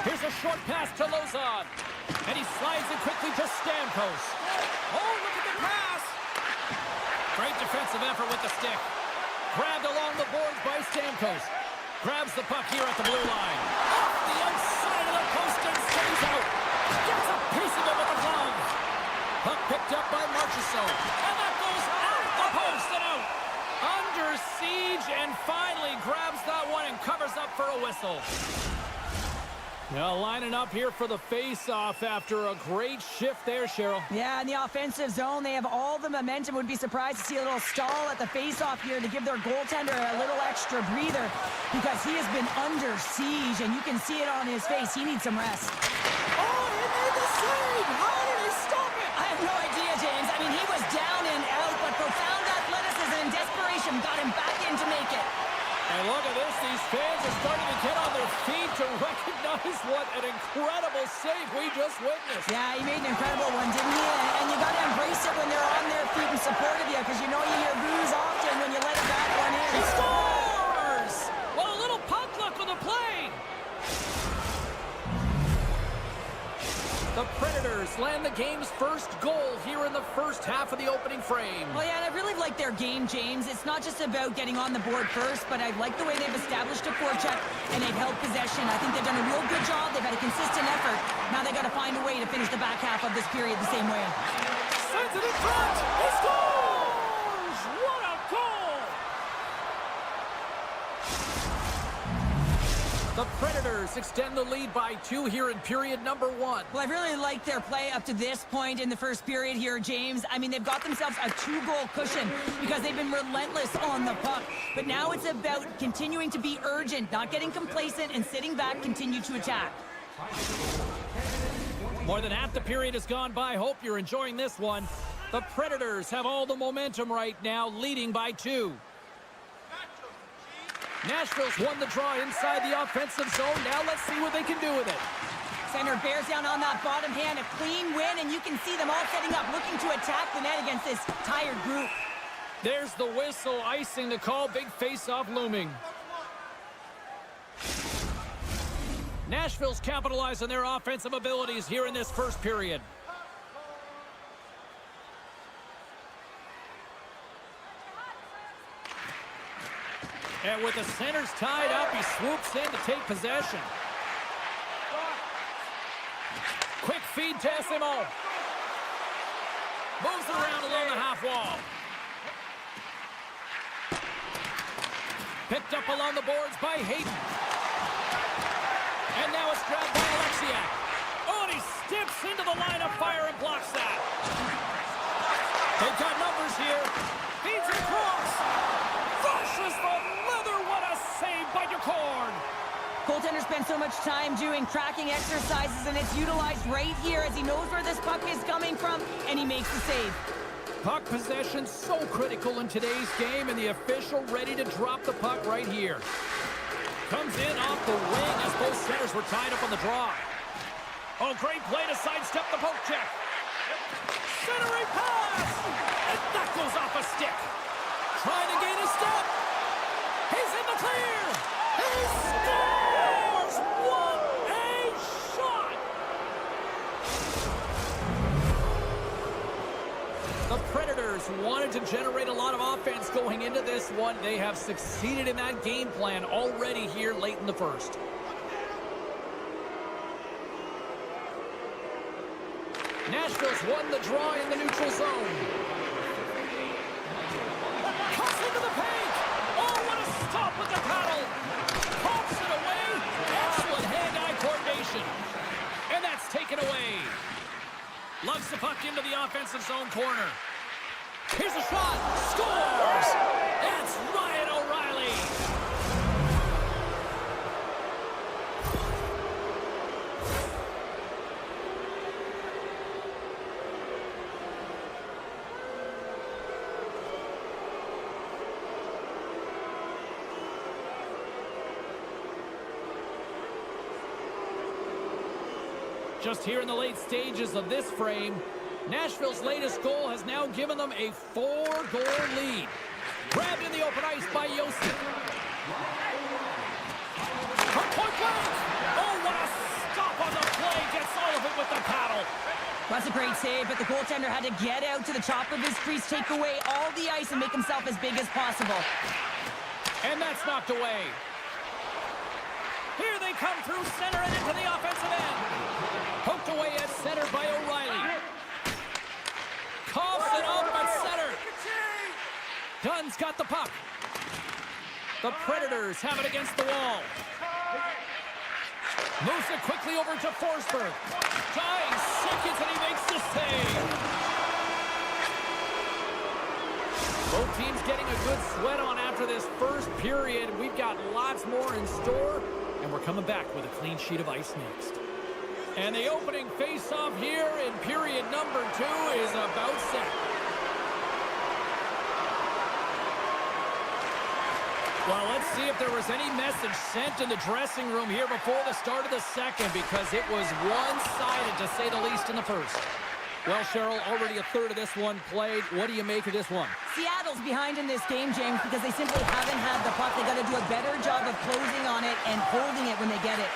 Here's a short pass to Lozon. And he slides it quickly to Stamkos. Oh, look at the pass. Great defensive effort with the stick. Grabbed along the boards by Stamkos. Grabs the puck here at the blue line. Off the outside of the post and stays out. Gets a piece of it with the glove. Puck picked up by Marchessault. And that goes out the post and out. Under siege and finally grabs that one and covers up for a whistle. Now lining up here for the face-off after a great shift there, Cheryl. Yeah, in the offensive zone, they have all the momentum. Would be surprised to see a little stall at the face-off here to give their goaltender a little extra breather because he has been under siege, and you can see it on his face. He needs some rest. Oh, he made the save! How did he stop it? I have no idea, James. I mean, he was down and out, but profound athleticism and desperation got him back in to make it. And look at this, these fans are starting to get on their feet to recognize what an incredible save we just witnessed. Yeah, he made an incredible one, didn't he? And you got to embrace it when they're on their feet in support of you, because you know you hear boos often when you let a bad one in. He scores! Well, a little puck luck on the play. The Predators land the game's first goal here in the first half of the opening frame. Well, yeah, and I really like their game, James. It's not just about getting on the board first, but I like the way they've established a forecheck and they've held possession. I think they've done a real good job. They've had a consistent effort. Now they've got to find a way to finish the back half of this period the same way. Sends it in front. He scores! What a goal! The Predators extend the lead by 2 here in period number 1. Well, I really liked their play up to this point in the first period here, James. I mean, they've got themselves a 2-goal cushion because they've been relentless on the puck. But now it's about continuing to be urgent, not getting complacent, and sitting back, continue to attack. More than half the period has gone by. Hope you're enjoying this one. The Predators have all the momentum right now, leading by 2. Nashville's won the draw inside the offensive zone. Now let's see what they can do with it. Center bears down on that bottom hand, a clean win, and you can see them all setting up, looking to attack the net against this tired group. There's the whistle, icing the call, big face-off looming. Nashville's capitalized on their offensive abilities here in this first period. And with the centers tied up, he swoops in to take possession. Quick feed to SMO. Moves around along the half wall. Picked up along the boards by Hayden. And now it's grabbed by Alexiak. Oh, and he steps into the line of fire and blocks that. They've got numbers here. Feeds it across. Rushes the leather. What a save by Ducorn. Goaltender spends so much time doing tracking exercises, and it's utilized right here as he knows where this puck is coming from, and he makes the save. Puck possession so critical in today's game, and the official ready to drop the puck right here. Comes in off the wing as both centers were tied up on the draw. Oh, great play to sidestep the poke check. Centering pass! And that goes off a stick. Trying to gain a step. He's in the clear. He scores! What a shot! The Predators wanted to generate a lot of offense going into this one. They have succeeded in that game plan already here late in the first. Nashville's won the draw in the neutral zone. Cuts into the paint. Oh, what a stop with the paddle. Pops it away. Excellent hand-eye coordination. And that's taken away. Loves the puck into the offensive zone corner. Here's a shot. Scores! That's Ryan O'Reilly. Just here in the late stages of this frame, Nashville's latest goal has now given them a 4-goal lead. Grabbed in the open ice by Yossi. From point blank! Oh, what a stop on the play! Gets all of it with the paddle. That's a great save, but the goaltender had to get out to the top of his crease, take away all the ice, and make himself as big as possible. And that's knocked away. Here they come through center and into the offensive end. Poked away at center by O'Reilly. Coughs it up at center. Dunn's got the puck. The Predators have it against the wall. Moves it quickly over to Forsberg. Dives seconds and he makes the save. Both teams getting a good sweat on after this first period. We've got lots more in store, and we're coming back with a clean sheet of ice next. And the opening face-off here in period number 2 is about set. Well, let's see if there was any message sent in the dressing room here before the start of the second, because it was one-sided, to say the least, in the first. Well, Cheryl, already a third of this one played. What do you make of this one? Seattle's behind in this game, James, because they simply haven't had the puck. They got to do a better job of closing on it and holding it when they get it.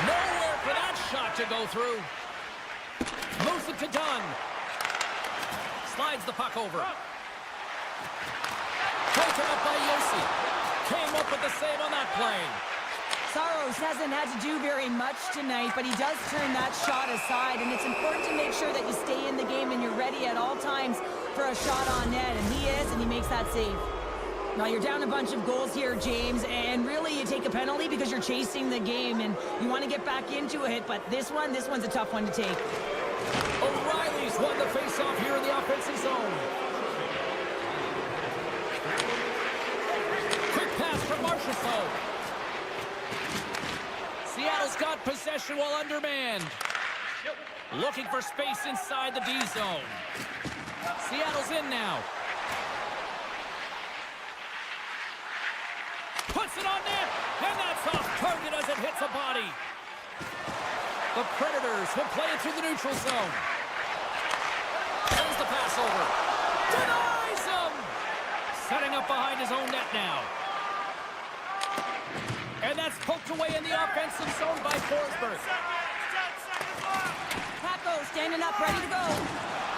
Nowhere for that shot to go through. Moves it to Dunn. Slides the puck over. Taken up by Yossi. Came up with the save on that play. Saros hasn't had to do very much tonight, but he does turn that shot aside, and it's important to make sure that you stay in the game and you're ready at all times for a shot on net, and he is, and he makes that save. Now you're down a bunch of goals here, James, and really you take a penalty because you're chasing the game, and you want to get back into it, but this one's a tough one to take. O'Reilly's won the face-off here in the offensive zone. Quick pass from Marchessault. Seattle's got possession while undermanned. Looking for space inside the D zone. Seattle's in now. Puts it on net, and that's off target as it hits a body. The Predators will play it through the neutral zone. Turns the pass over. Denies him! Setting up behind his own net now. And that's poked away in the offensive zone by Forsberg. Paco standing up, ready to go.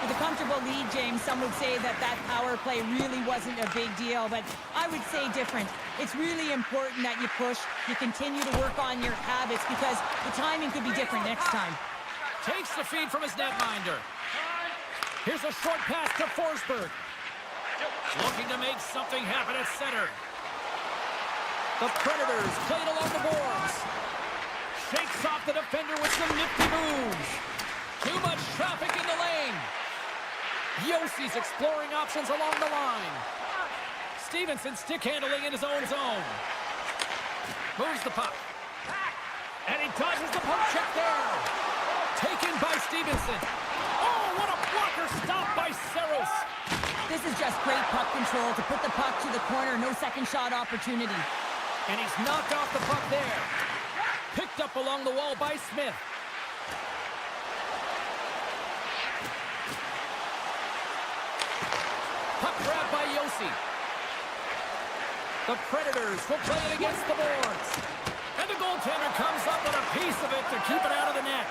With a comfortable lead, James, some would say that power play really wasn't a big deal, but I would say different. It's really important that you push, you continue to work on your habits, because the timing could be different next time. Takes the feed from his netminder. Here's a short pass to Forsberg. Looking to make something happen at center. The Predators played along the boards. Shakes off the defender with some nifty moves. Too much traffic in the lane. Yossi's exploring options along the line. Stevenson stick handling in his own zone. Moves the puck. And he dodges the poke check there. Taken by Stevenson. Oh, what a blocker stop by Saros. This is just great puck control to put the puck to the corner. No second shot opportunity. And he's knocked off the puck there. Picked up along the wall by Smith. Puck grab by Yossi. The Predators will play it against the boards. And the goaltender comes up with a piece of it to keep it out of the net.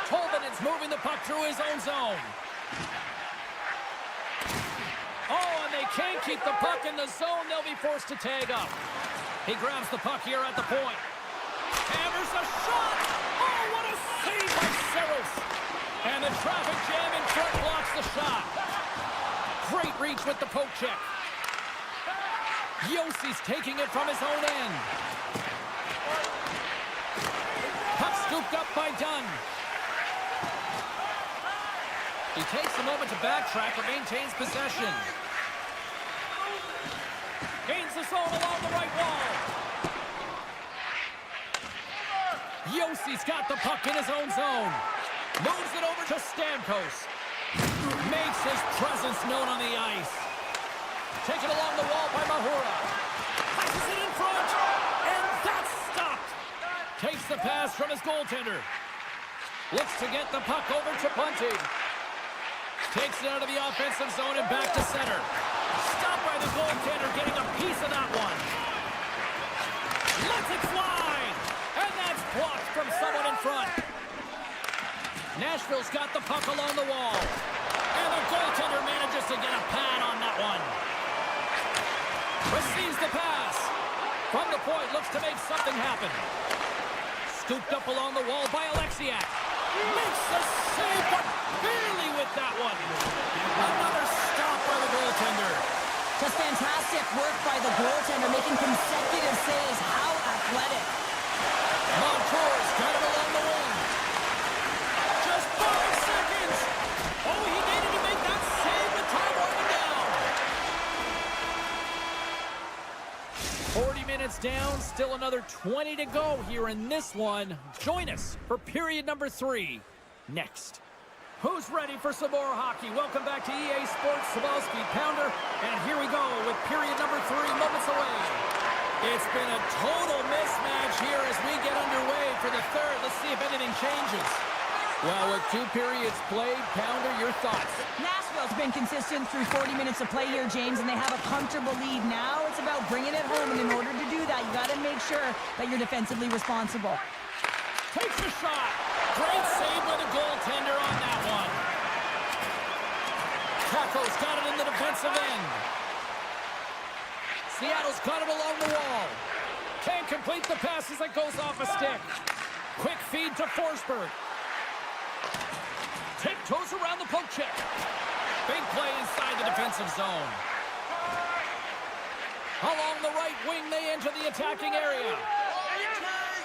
Tolman is moving the puck through his own zone. Oh, and they can't keep the puck in the zone. They'll be forced to tag up. He grabs the puck here at the point. Hammers a shot. Oh, what a save by Saros. And the traffic jam in front blocks the shot. Great reach with the poke check. Yossi's taking it from his own end. Puck scooped up by Dunn. He takes a moment to backtrack but maintains possession. Gains the zone along the right wall. Yossi's got the puck in his own zone. Moves it over to Stamkos. Makes his presence known on the ice. Taken along the wall by Mahura. Passes it in front. And that's stopped. Takes the pass from his goaltender. Looks to get the puck over to Bunting. Takes it out of the offensive zone and back to center. Stopped by the goaltender, getting a piece of that one. Lets it fly. And that's blocked from someone in front. Nashville's got the puck along the wall. And the goaltender manages to get a pad on that one. Receives the pass. From the point, looks to make something happen. Scooped up along the wall by Alexiak. Makes the save, but barely with that one. Another stop by the goaltender. Just fantastic work by the goaltender, making consecutive saves. How athletic. Montour's got it along the wing. Just 5 seconds. Oh, he needed to make that save with time winding down. 40 minutes down, still another 20 to go here in this one. Join us for period number 3 next. Who's ready for some more hockey? Welcome back to EA Sports Sabalski Pounder. And here we go with period number 3 moments away. It's been a total mismatch here as we get underway for the third. Let's see if anything changes. Well, with 2 periods played, Pounder, your thoughts? Nashville's been consistent through 40 minutes of play here, James, and they have a comfortable lead. Now it's about bringing it home, and in order to do that, you got to make sure that you're defensively responsible. Takes a shot. Great save by the goaltender on that one. Kratos got it in the defensive end. Seattle's got it along the wall. Can't complete the pass as it goes off a stick. Quick feed to Forsberg. Tiptoes around the poke check. Big play inside the defensive zone. Along the right wing, they enter the attacking area.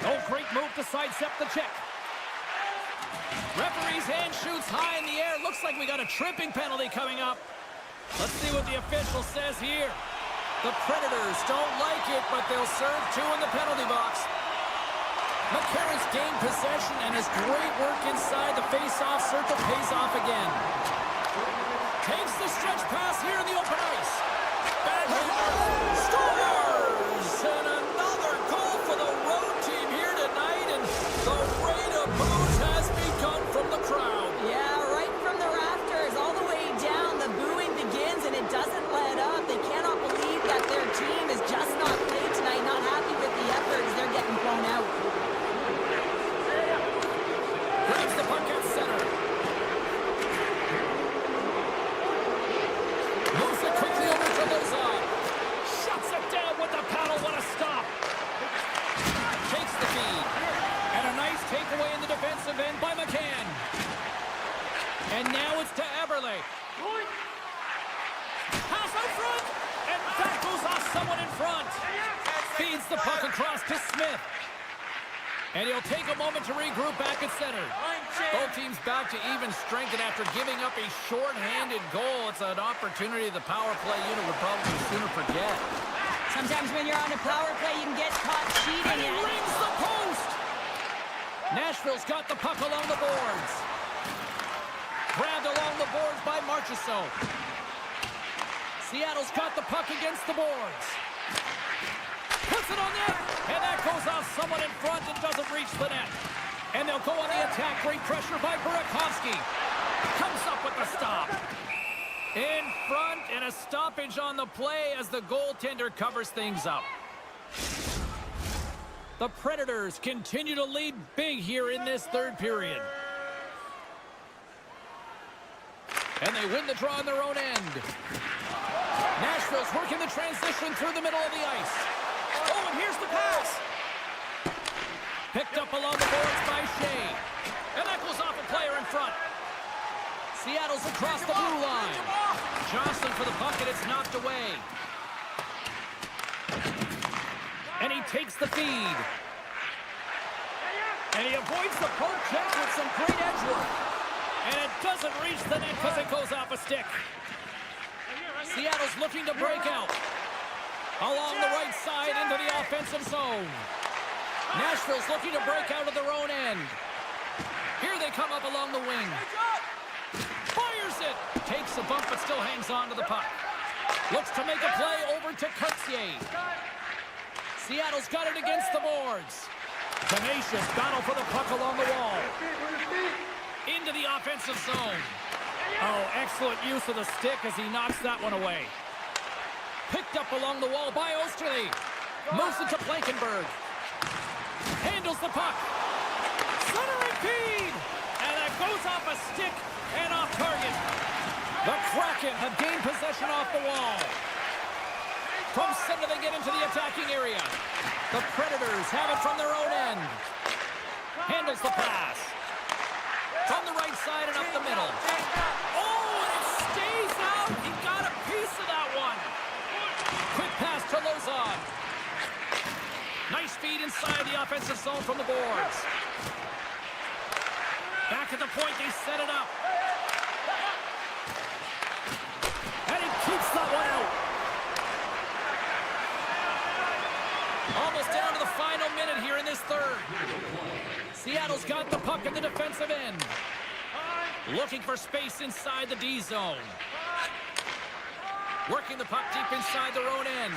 Oh, great move to sidestep the check. Referee's hand shoots high in the air. Looks like we got a tripping penalty coming up. Let's see what the official says here. The Predators don't like it, but they'll serve 2 in the penalty box. McCarron's gained possession, and his great work inside the face-off circle pays off again. Takes the stretch pass here in the open ice. Badhaver scores! And another goal for the road team here tonight, and the rain of boos has begun from the crowd. Yeah, right from the rafters all the way down, the booing begins, and it doesn't let up. They cannot believe that their team is just not played tonight, not happy with the effort as they're getting blown out. Grabs the puck at center. Moves it quickly over to Lozon. Shuts it down with the paddle. What a stop. Takes the feed. And a nice takeaway in the defensive end by McCann. And now it's to Eberle. Pass out front. And that goes off someone in front. Feeds the puck across to Smith. And he'll take a moment to regroup back at center. Both teams back to even strength, and after giving up a short-handed goal, it's an opportunity the power play unit would probably sooner forget. Sometimes when you're on a power play, you can get caught cheating. And he rings the post! Nashville's got the puck along the boards. Grabbed along the boards by Marchessault. Seattle's got the puck against the boards. Puts it on net, and that goes off someone in front and doesn't reach the net. And they'll go on the attack. Great pressure by Burakovsky. Comes up with the stop. In front, and a stoppage on the play as the goaltender covers things up. The Predators continue to lead big here in this third period. And they win the draw on their own end. Nashville's working the transition through the middle of the ice. Oh, and here's the pass. Seattle's across the blue line. Johnson for the puck, and it's knocked away. And he takes the feed. And he avoids the poke check with some great edge work. And it doesn't reach the net because it goes off a stick. Seattle's looking to break out. Along the right side into the offensive zone. Nashville's looking to break out of their own end. Here they come up along the wing. Fires it. Takes a bump but still hangs on to the puck. Looks to make a play over to Cartier. Seattle's got it against the boards. Tenacious battle for the puck along the wall. Into the offensive zone. Oh, excellent use of the stick as he knocks that one away. Picked up along the wall by Osterley. Moves it to Blankenberg. Handles the puck. Centering feed. And that goes off a stick and off target. The Kraken have gained possession off the wall. From center they get into the attacking area. The Predators have it from their own end. Handles the pass. From the right side and up the middle. Oh, and it stays out. He got a piece of that one. Quick pass to Lozon. Nice feed inside the offensive zone from the boards. Back at the point, they set it up. And he keeps that one out. Almost down to the final minute here in this third. Seattle's got the puck in the defensive end. Looking for space inside the D zone. Working the puck deep inside their own end.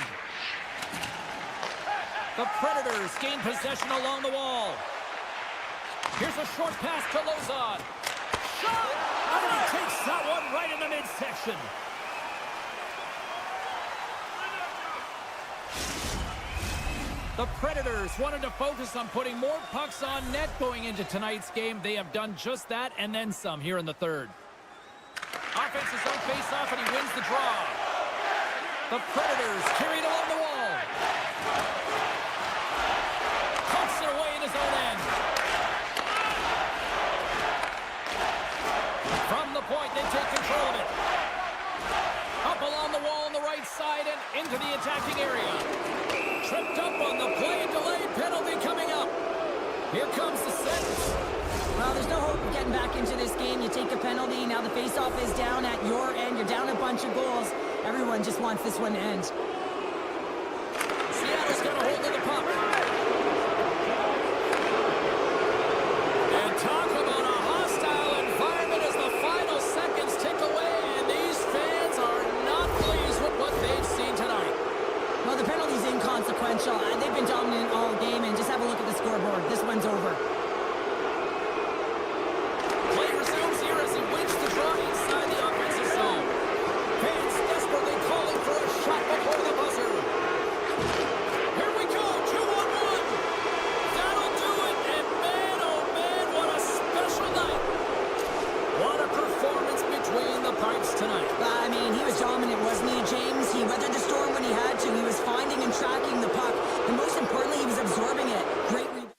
The Predators gain possession along the wall. Here's a short pass to Lozon. Shot! And he takes that one right in the midsection. The Predators wanted to focus on putting more pucks on net going into tonight's game. They have done just that and then some here in the third. Offensive zone face-off, and he wins the draw. The Predators carried along the wall. Pumps it away in his own end. From the point, they take control of it. Up along the wall on the right side and into the attacking area. Tripped up on the play, delay penalty coming up. Here comes the sentence. Well, there's no hope of getting back into this game. You take a penalty. Now the faceoff is down at your end. You're down a bunch of goals. Everyone just wants this one to end. Seattle's got a hold of the puck. And talk about a hostile environment as the final seconds tick away. And these fans are not pleased with what they've seen tonight. Well, the penalty's inconsequential. They've been dominant all game, and just have a look at the scoreboard. This one's over. Play resumes here as he wins the draw inside the offensive zone. Fans desperately calling for a shot before the buzzer. Here we go, 2-on-1. That'll do it, and man, oh man, what a special night. What a performance between the pipes tonight. I mean, he was dominant, wasn't he, James? He weathered the storm when he had to. He was finding and tracking the puck. And most importantly, he was absorbing it. Great rebound.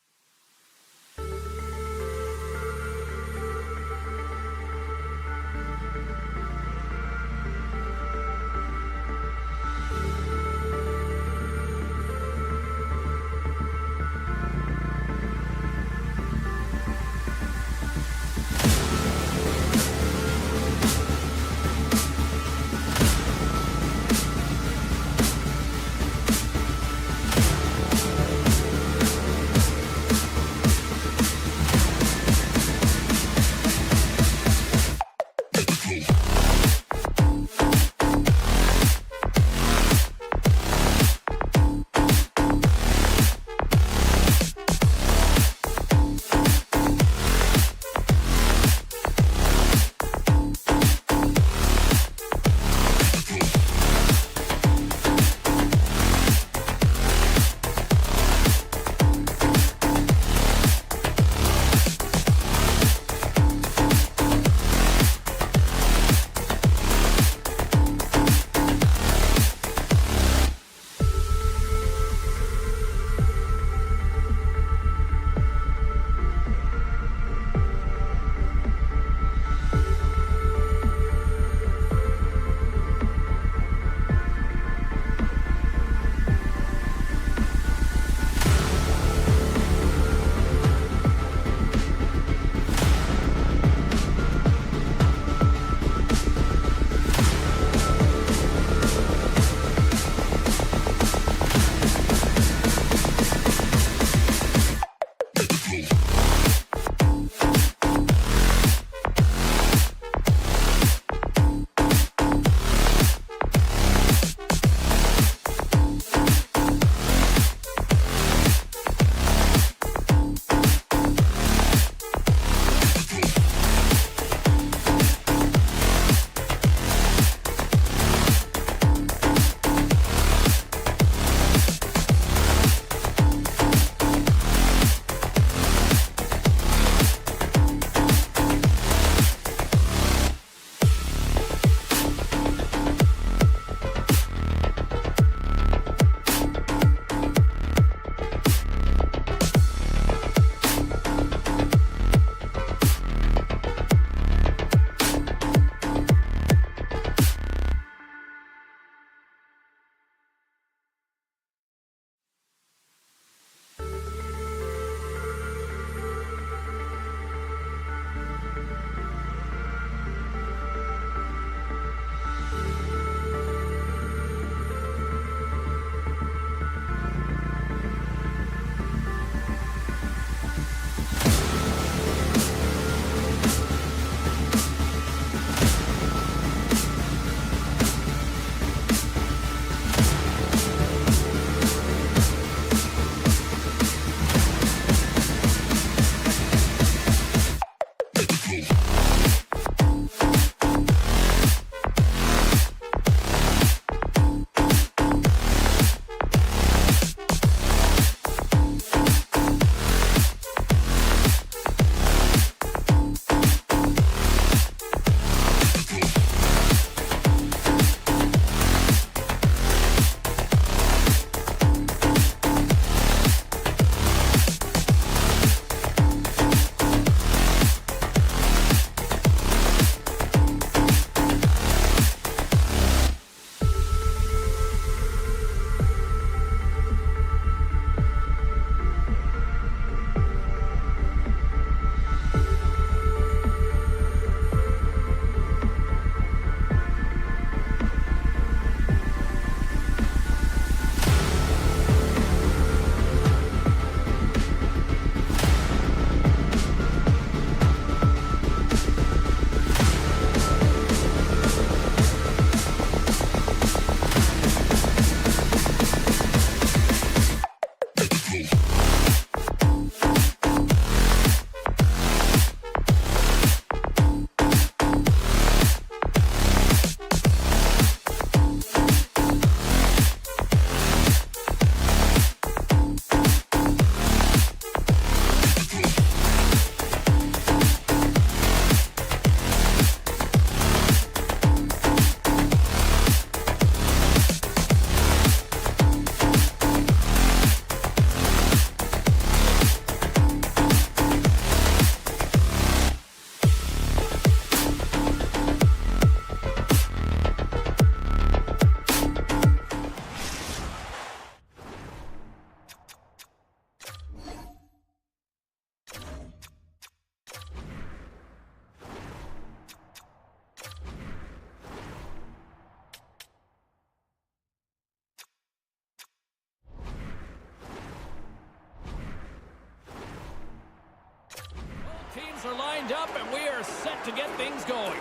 lined up, and we are set to get things going.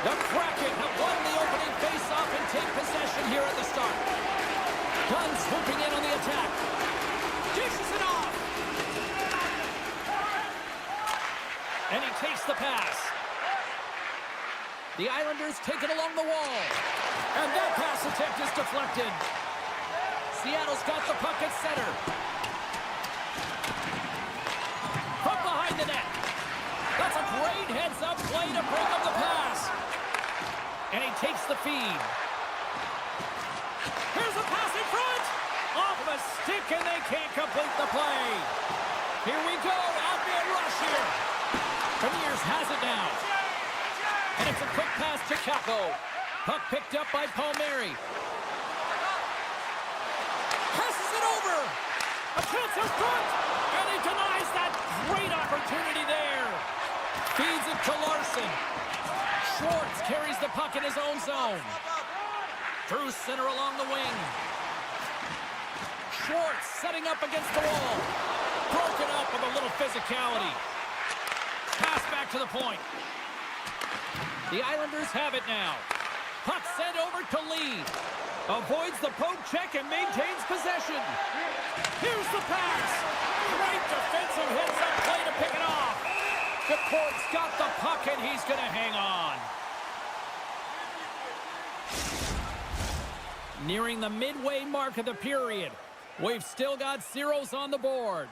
The Kraken have won the opening face-off and take possession here at the start. Gunn swooping in on the attack. Dishes it off. And he takes the pass. The Islanders take it along the wall. And that pass attempt is deflected. Seattle's got the puck at center. From behind the net. That's a great heads-up play to break up the pass. And he takes the feed. Here's a pass in front. Off of a stick, and they can't complete the play. Here we go. Outman rush here. Premiers has it now. And it's a quick pass to Capo. Puck picked up by Palmieri. Passes it over. A chance in front. And he denies that great opportunity there. Feeds it to Larson. Schwartz carries the puck in his own zone. Through center along the wing. Schwartz setting up against the wall. Broken up with a little physicality. Pass back to the point. The Islanders have it now. Puck sent over to Lee. Avoids the poke check and maintains possession. Here's the pass. Great defensive heads-up play to pick it off. McCourt's got the puck, and he's going to hang on. Nearing the midway mark of the period. We've still got zeros on the board.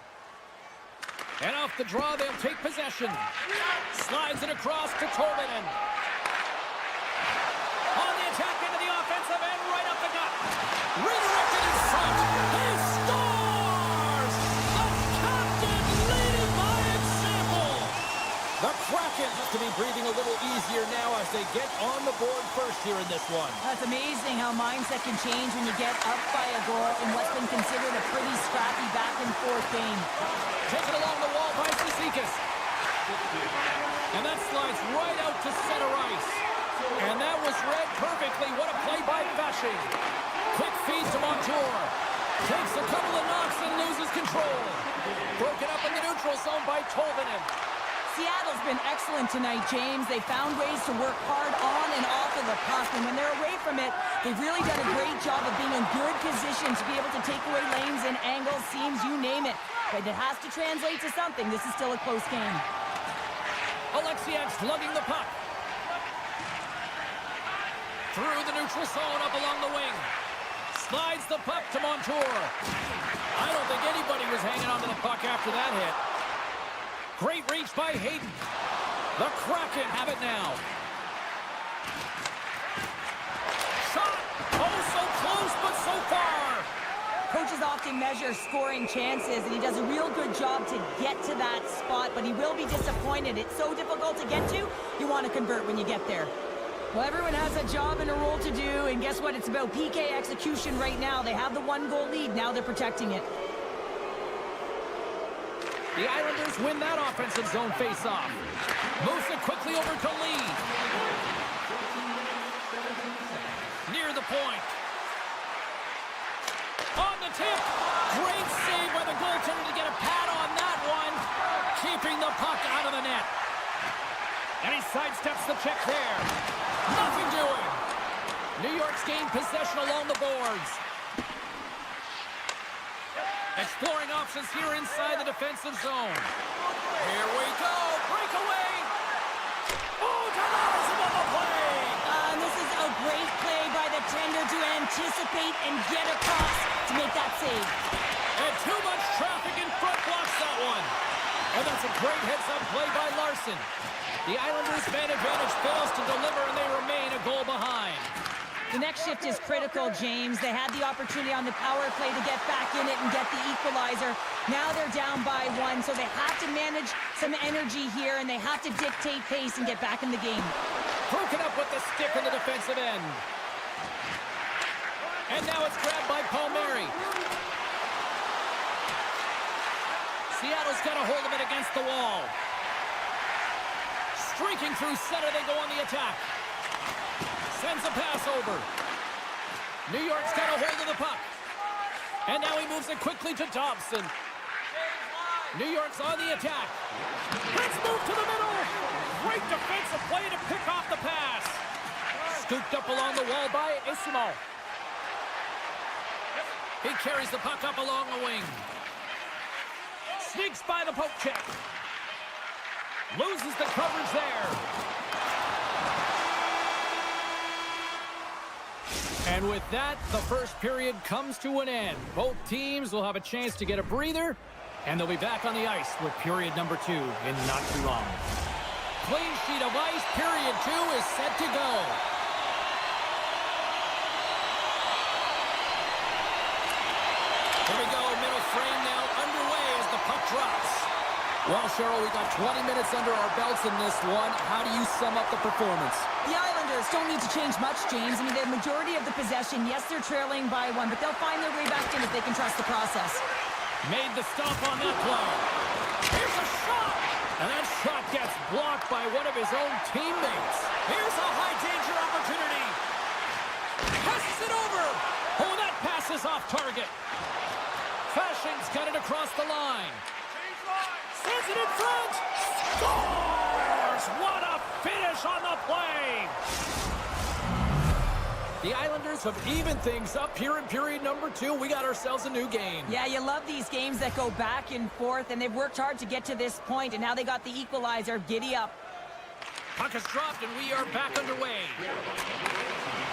And off the draw, they'll take possession. Slides it across to Tolvanen. On the attack into the offensive end, right up the gut. Redirected in front. He scores! The captain leading by example. The Kraken have to be breathing a little easier now as they get on the board first here in this one. That's amazing how mindset can change when you get up by a goal in what's been considered a pretty scrappy back-and-forth game. Taken along the wall by Cizikas. And that slides right out to center ice. And that was read perfectly. What a play by Fasching. Quick feed to Montour. Takes a couple of knocks and loses control. Broken up in the neutral zone by Tolvanen. Seattle's been excellent tonight, James. They found ways to work hard on and off of the puck, and when they're away from it, they've really done a great job of being in good position to be able to take away lanes and angles, seams, you name it. But it has to translate to something. This is still a close game. Alexiak's lugging the puck. Through the neutral zone, up along the wing. Slides the puck to Montour. I don't think anybody was hanging onto the puck after that hit. Great reach by Hayden. The Kraken have it now. Shot! Oh, so close, but so far. Coaches often measure scoring chances, and he does a real good job to get to that spot, but he will be disappointed. It's so difficult to get to, you want to convert when you get there. Well, everyone has a job and a role to do, and guess what? It's about PK execution right now. They have the one-goal lead. Now they're protecting it. The Islanders win that offensive zone face-off. Moves it quickly over to Lee. Near the point. On the tip. Great save by the goaltender to get a pad on that one. Keeping the puck out of the net. And he sidesteps the check there. Nothing doing. New York's gained possession along the boards. Exploring options here inside the defensive zone. Here we go. Breakaway. Oh, denies him on the play. This is a great play by the tender to anticipate and get across to make that save. And too much traffic in front blocks that one. And that's a great heads-up play by Larson. The Islanders' man advantage fails to deliver, and they remain a goal behind. The next shift is critical, James. They had the opportunity on the power play to get back in it and get the equalizer. Now they're down by one, so they have to manage some energy here, and they have to dictate pace and get back in the game. Broken up with the stick in the defensive end. And now it's grabbed by Palmieri. Seattle's got a hold of it against the wall. Streaking through center, they go on the attack. Sends a pass over. New York's got a hold of the puck. And now he moves it quickly to Dobson. New York's on the attack. Let's move to the middle. Great defensive play to pick off the pass. Scooped up along the wall by Isimo. He carries the puck up along the wing. Sneaks by the poke check. Loses the coverage there. And with that, the first period comes to an end. Both teams will have a chance to get a breather, and they'll be back on the ice with period number 2 in not too long. Clean sheet of ice, period 2 is set to go. Here we go, middle frame now underway as the puck drops. Well, Cheryl, we got 20 minutes under our belts in this one. How do you sum up the performance? The Islanders don't need to change much, James. I mean, the majority of the possession, yes, they're trailing by 1, but they'll find their way back in if they can trust the process. Made the stop on that play. Here's a shot! And that shot gets blocked by one of his own teammates. Here's a high-danger opportunity. Passes it over. Oh, that pass is off target. Fashion's got it across the line. Sends it in front. Scores! What a finish on the play! The Islanders have evened things up here in period number 2. We got ourselves a new game. Yeah, you love these games that go back and forth, and they've worked hard to get to this point, and now they got the equalizer. Giddy up. Puck is dropped, and we are back underway.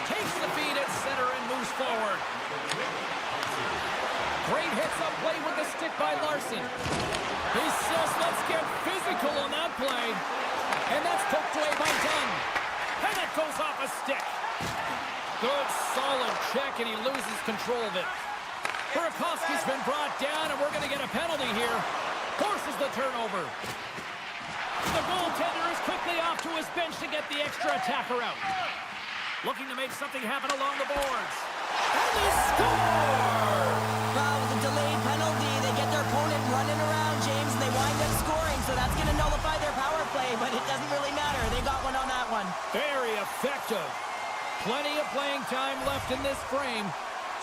Takes the feed at center and moves forward. Great hits up play with the stick by Larson. He says, let's get physical on that play. And that's poked away by Dunn. And it goes off a stick. Good, solid check, and he loses control of it. Burakovsky's been brought down, and we're going to get a penalty here. Forces the turnover. The goaltender is quickly off to his bench to get the extra attacker out. Looking to make something happen along the boards. And they score! Well, with a delayed penalty, they get their opponent running around, James, and they wind up scoring, so that's going to nullify their power play, but it doesn't really matter. They got one on that one. Very effective. Plenty of playing time left in this frame.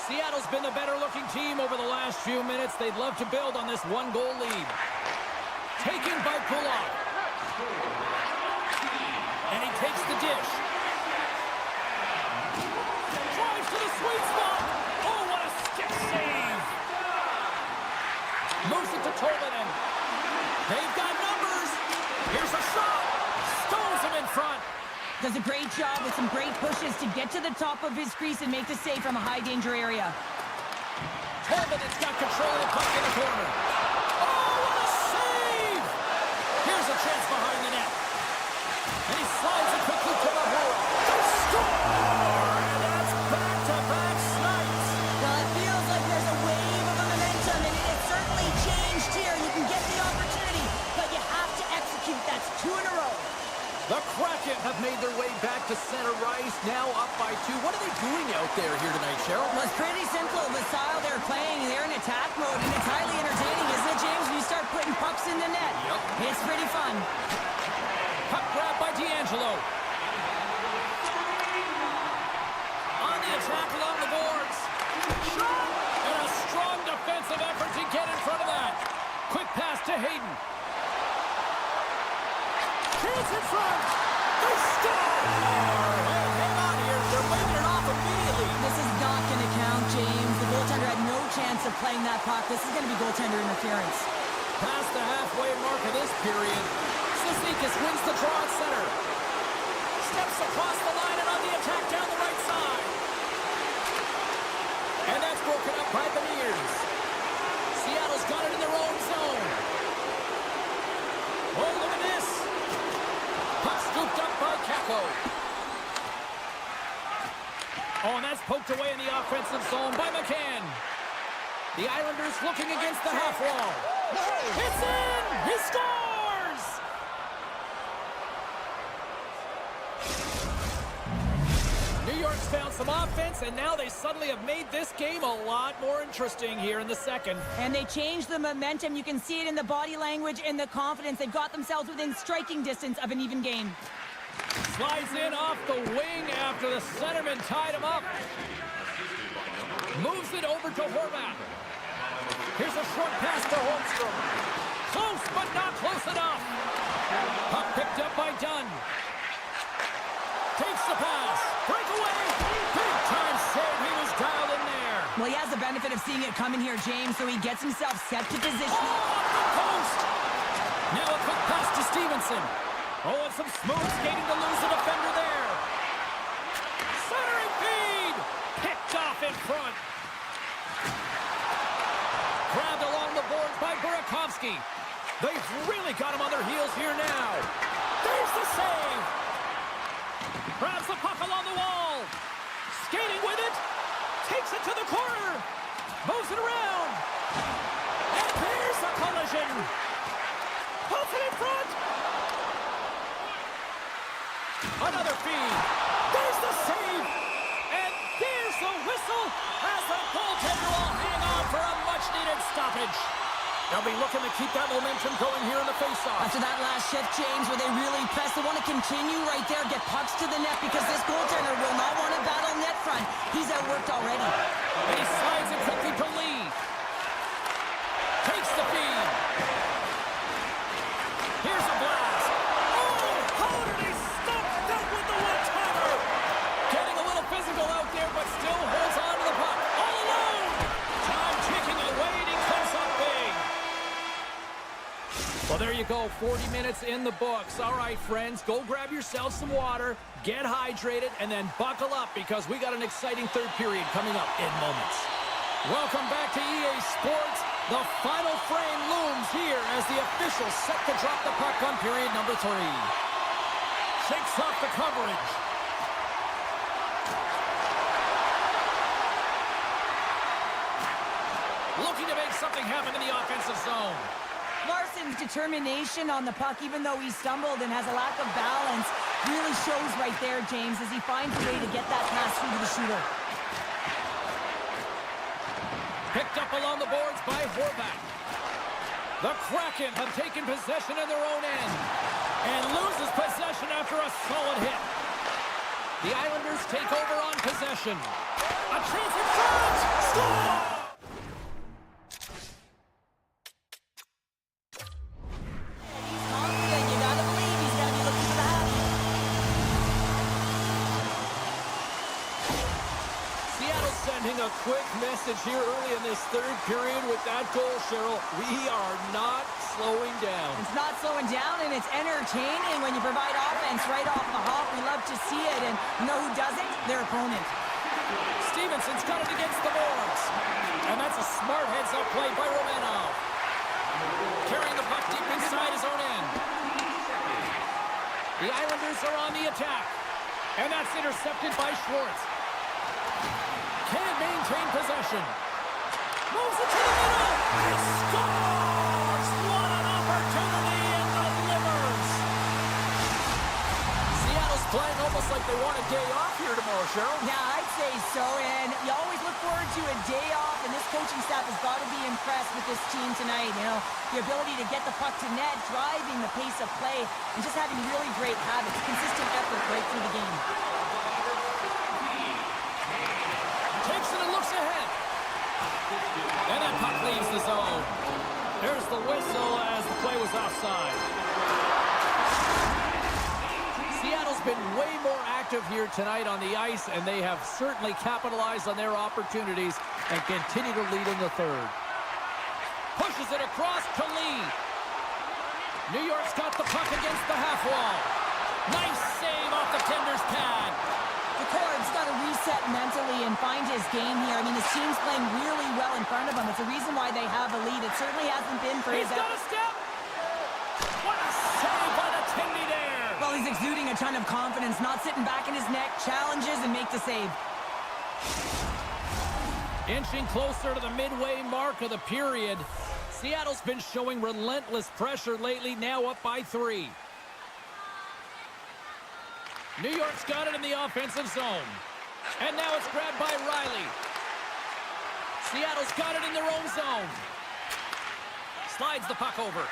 Seattle's been the better-looking team over the last few minutes. They'd love to build on this one-goal lead. Taken by Kulak. And he takes the dish. Drives to the sweet spot. Oh, what a stick save. Moves it to Tolvanen. They've got numbers. Here's a shot. Stones him in front. Does a great job with some great pushes to get to the top of his crease and make the save from a high-danger area. Tolvanen's got control of the puck in the corner. Oh, what a save! Here's a chance behind the net. And he slides it quickly to the hole. Score! And that's back-to-back snipes. Well, it feels like there's a wave of momentum, and it's certainly changed here. You can get the opportunity, but you have to execute. That's 2 in a row. The Kraken have made their way back to center ice, now up by 2. What are they doing out there here tonight, Cheryl? Well, it's pretty simple. The style they're playing, they're in attack mode, and it's highly entertaining, isn't it, James? When you start putting pucks in the net. Yep. It's pretty fun. Puck grab by D'Angelo. On the attack along the boards. Shot! And a strong defensive effort to get in front of that. Quick pass to Hayden. Chance in front. They score! Hey, hang on here. They're waving it off immediately. This is not going to count, James. The goaltender had no chance of playing that puck. This is going to be goaltender interference. Past the halfway mark of this period. Sisnikas wins the draw at center. Steps across the line and on the attack down the right side. And that's broken up by the Beniers. Seattle's got it in their own zone. Oh, look at this. Puck scooped up by Kako. Oh, and that's poked away in the offensive zone by McCann. The Islanders looking against the half wall. It's in! He scores! New York's found some offense, and now they suddenly have made this game a lot more interesting here in the second. And they changed the momentum. You can see it in the body language and the confidence. They've got themselves within striking distance of an even game. Slides in off the wing after the centerman tied him up. Moves it over to Horvath. Here's a short pass to Holmstrom. Close, but not close enough. Puck picked up by Dunn. Takes the pass. Breakaway. Big time save. He was dialed in there. Well, he has the benefit of seeing it coming here, James, so he gets himself set to position. Oh, off the post. Now a quick pass to Stevenson. Oh, and some smooth skating to lose the defender there. Centering feed. Picked off in front. Grabbed along the boards by Burakovsky. They've really got him on their heels here now. There's the save. Grabs the puck along the wall. Skating with it. Takes it to the corner. Moves it around. And there's the collision. Puts it in front. Another feed. There's the save. And there's the whistle as the goaltender will hang on for a much-needed stoppage. They'll be looking to keep that momentum going here in the faceoff. After that last shift, James, where they really press, they want to continue right there, get pucks to the net, because this goaltender will not want to battle net front. He's outworked already. And he slides it quickly to Lee. Takes the feed. Here's a blast. Oh, how did he stop that with the one-timer? Getting a little physical out there, but still holds on to the puck. All alone. Time ticking away, and he comes up big. Well, there you go. 40 minutes in the books. All right, friends, go grab yourself some water, get hydrated, and then buckle up because we got an exciting third period coming up in moments. Welcome back to EA Sports. The final frame looms here as the officials set to drop the puck on period number 3. Shakes off the coverage. Looking to make something happen in the offensive zone. Larson's determination on the puck, even though he stumbled and has a lack of balance, really shows right there, James, as he finds a way to get that pass through to the shooter. Picked up along the boards by Horvath. The Kraken have taken possession of their own end and loses possession after a solid hit. The Islanders take over on possession. A chance in front! Score! A quick message here early in this third period with that goal, Cheryl. We are not slowing down. It's not slowing down, and it's entertaining when you provide offense right off the hop. We love to see it, and you know who doesn't? Their opponent. Stevenson's got it against the boards. And that's a smart heads-up play by Romanov. Carrying the puck deep inside his own end. The Islanders are on the attack. And that's intercepted by Schwartz. Can't maintain possession. Moves it to the middle. He scores! What an opportunity and delivers. Seattle's playing almost like they want a day off here tomorrow, Cheryl. Yeah, I'd say so. And you always look forward to a day off, and this coaching staff has got to be impressed with this team tonight. You know, the ability to get the puck to net, driving the pace of play, and just having really great habits, consistent effort right through the game. Takes it and looks ahead. And that puck leaves the zone. There's the whistle as the play was offside. Seattle's been way more active here tonight on the ice, and they have certainly capitalized on their opportunities and continue to lead in the third. Pushes it across to Lee. New York's got the puck against the half wall. Nice save off the tender's pad. The Cord's got to reset mentally and find his game here. I mean, his team's playing really well in front of him. It's the reason why they have a lead. It certainly hasn't been for his... He's got a step! What a save by the Tindy there! Well, he's exuding a ton of confidence, not sitting back in his neck, challenges and make the save. Inching closer to the midway mark of the period. Seattle's been showing relentless pressure lately, now up by 3. New York's got it in the offensive zone. And now it's grabbed by Riley. Seattle's got it in their own zone. Slides the puck over.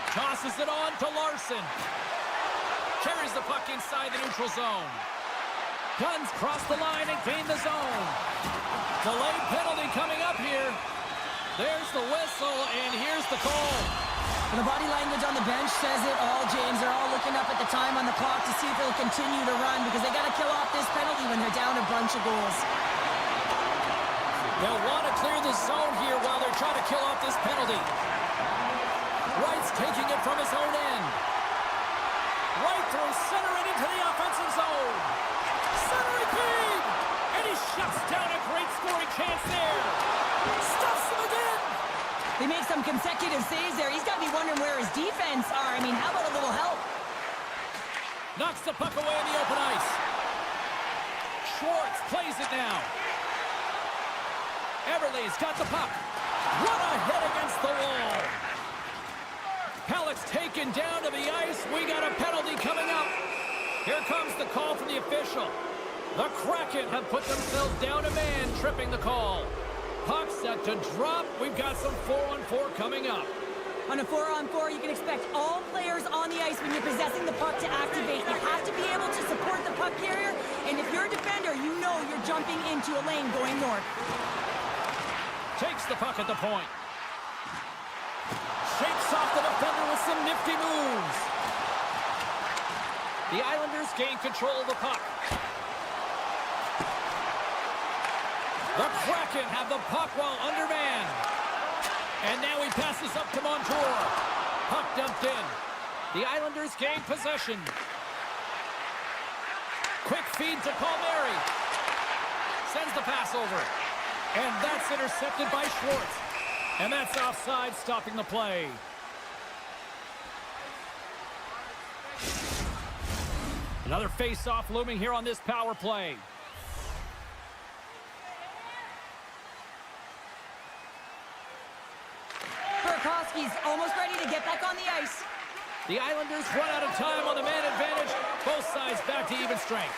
Tosses it on to Larson. Carries the puck inside the neutral zone. Guns cross the line and gain the zone. Delayed penalty coming up here. There's the whistle, and here's the call. And the body language on the bench says it all, James. They're all looking up at the time on the clock to see if they'll continue to run because they got to kill off this penalty when they're down a bunch of goals. They'll want to clear the zone here while they're trying to kill off this penalty. Wright's taking it from his own end. Right through center and into the offensive zone. Centering feed! And he shuts down a great scoring chance there. Stuffs him again! They make some consecutive saves there. He's got to be wondering where his defense are. I mean, how about a little help? Knocks the puck away in the open ice. Schwartz plays it now. Everly's got the puck. What a hit against the wall. Halleck's taken down to the ice. We got a penalty coming up. Here comes the call from the official. The Kraken have put themselves down a man, tripping the call. Puck set to drop. We've got some 4-on-4 coming up. On a 4-on-4, you can expect all players on the ice when you're possessing the puck to activate. You have to be able to support the puck carrier, and if you're a defender, you know you're jumping into a lane going north. Takes the puck at the point. Shakes off the defender with some nifty moves. The Islanders gain control of the puck. The Kraken have the puck while undermanned. And now he passes up to Montour. Puck dumped in. The Islanders gain possession. Quick feed to Palmieri. Sends the pass over. And that's intercepted by Schwartz. And that's offside, stopping the play. Another face-off looming here on this power play. Burakovsky's almost ready to get back on the ice. The Islanders run out of time on the man advantage. Both sides back to even strength.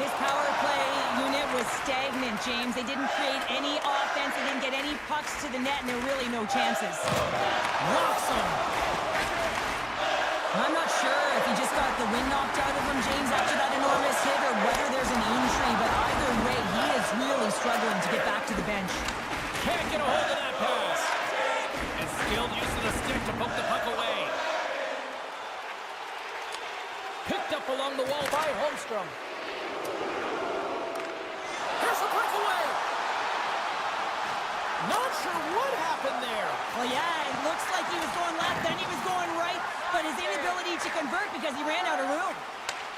This power play unit was stagnant, James. They didn't create any offense. They didn't get any pucks to the net, and there were really no chances. Rocks him. I'm not sure if he just got the wind knocked out of him, James, after that enormous hit, or whether there's an injury. But either way, he is really struggling to get back to the bench. Can't get a hold of that pass. And skilled use of the stick to poke the puck away. Picked up along the wall by Holmstrom. Here's a breakaway. Not sure what happened there. Well, yeah, it looks like he was going left, then he was going right, but his inability to convert because he ran out of room.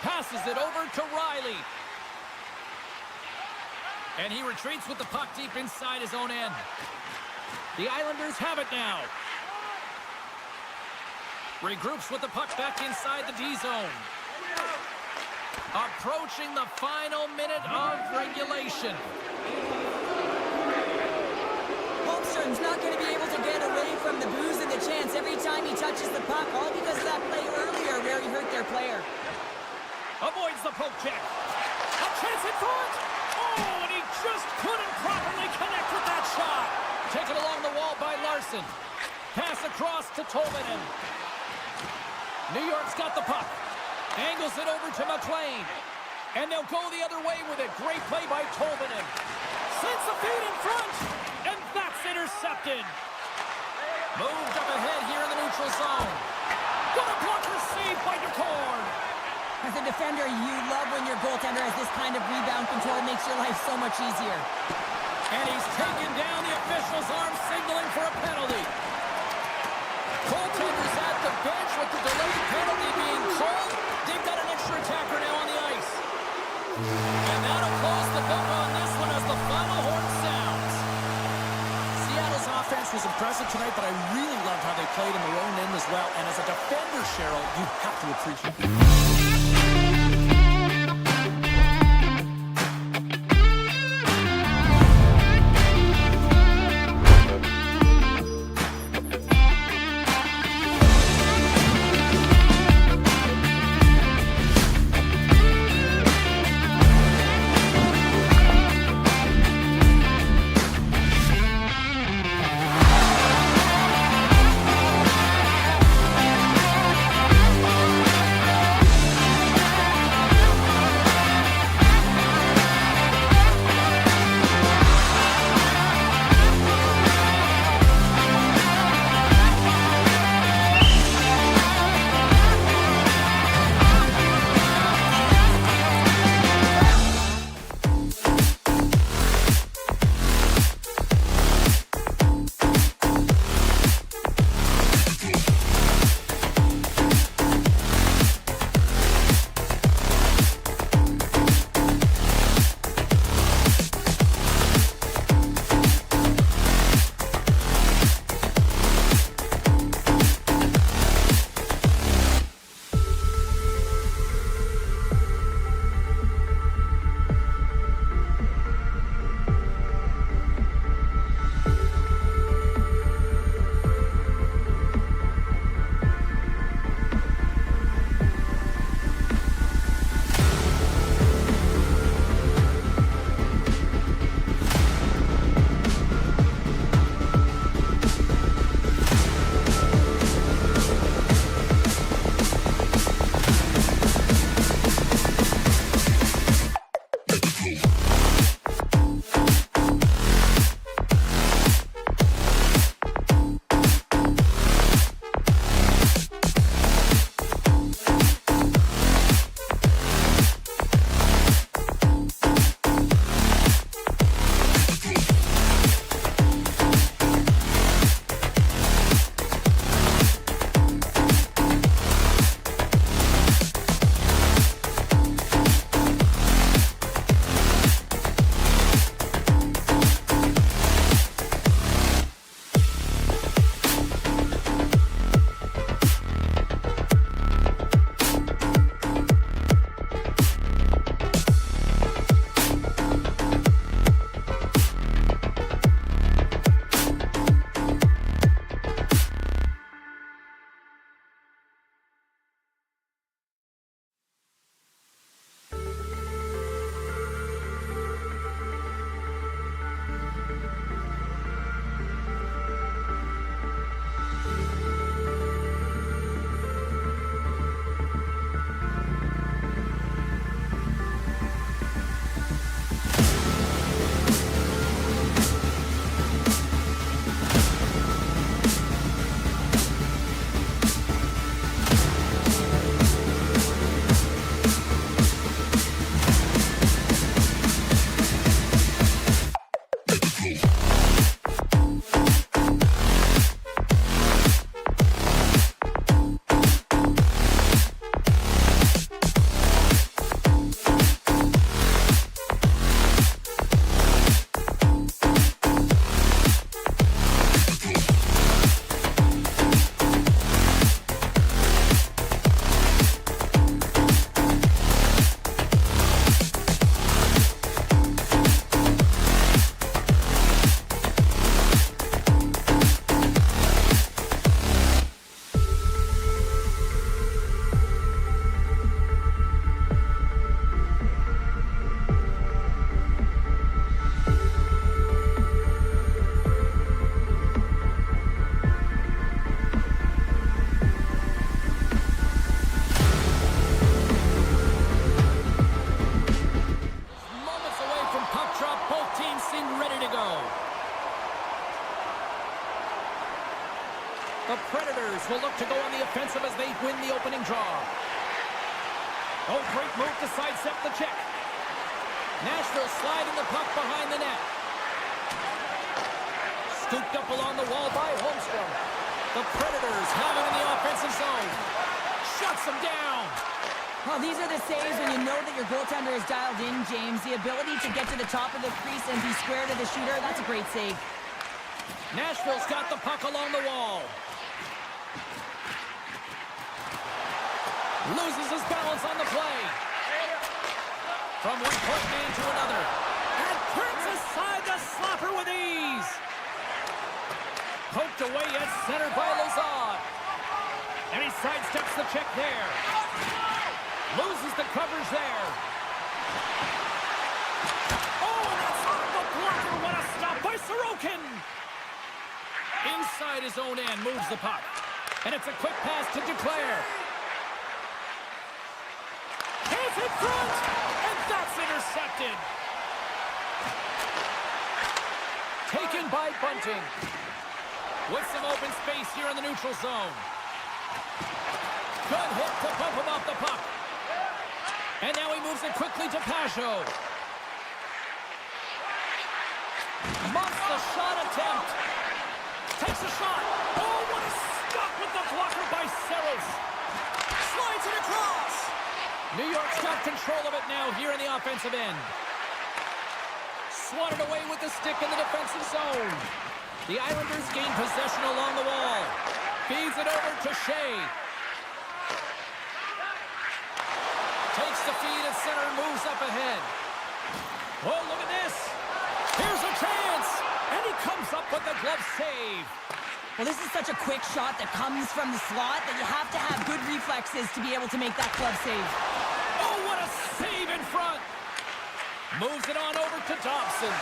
Passes it over to Riley. And he retreats with the puck deep inside his own end. The Islanders have it now. Regroups with the puck back inside the D-zone. Approaching the final minute of regulation. Holmstrom's not going to be able to get away from the booze and the chance every time he touches the puck, all because of that play earlier where he hurt their player. Avoids the poke check. A chance in front. Oh, and he just couldn't properly connect with that shot. Taken along the wall by Larson. Pass across to Tolvanen. New York's got the puck. Angles it over to McLean. And they'll go the other way with it. Great play by Tolvanen. Sends the feed in front. And that's intercepted. Moved up ahead here in the neutral zone. What a blocker save by Ducour. As a defender, you love when your goaltender has this kind of rebound control. It makes your life so much easier. And he's taken down the official's arm, signaling for a penalty. Goaltenders at the bench with the delayed penalty being called. They've got an extra attacker now on the ice. And that'll close the book on this one as the final horn sounds. Seattle's offense was impressive tonight, but I really loved how they played in their own end as well. And as a defender, Cheryl, you have to appreciate it. and ready to go. The Predators will look to go on the offensive as they win the opening draw. Oh, great move to sidestep the check. Nashville sliding the puck behind the net. Scooped up along the wall by Holmstrom. The Predators have it in the offensive zone. Shuts them down. Well, these are the saves when you know that your goaltender is dialed in, James. The ability to get to the top of the crease and be square to the shooter, that's a great save. Nashville's got the puck along the wall. Loses his balance on the play. From one point man to another. And turns aside the slapper with ease. Poked away at center by Lazard. And he sidesteps the check there. Loses the coverage there. Oh, and that's off the blocker. What a stop by Sorokin. Inside his own end, moves the puck. And it's a quick pass to Duclair. Hands in front, and that's intercepted. Taken by Bunting. With some open space here in the neutral zone. Good hit to bump him off the puck. And now he moves it quickly to Pajot. Muffs the shot attempt. Takes a shot. Oh, what a stop with the blocker by Saros. Slides it across. New York's got control of it now here in the offensive end. Swatted away with the stick in the defensive zone. The Islanders gain possession along the wall. Feeds it over to Shea. Takes the feed at center and moves up ahead. Oh, look at this. Here's a chance. And he comes up with the glove save. Well, this is such a quick shot that comes from the slot that you have to have good reflexes to be able to make that glove save. Oh, what a save in front. Moves it on over to Dobson.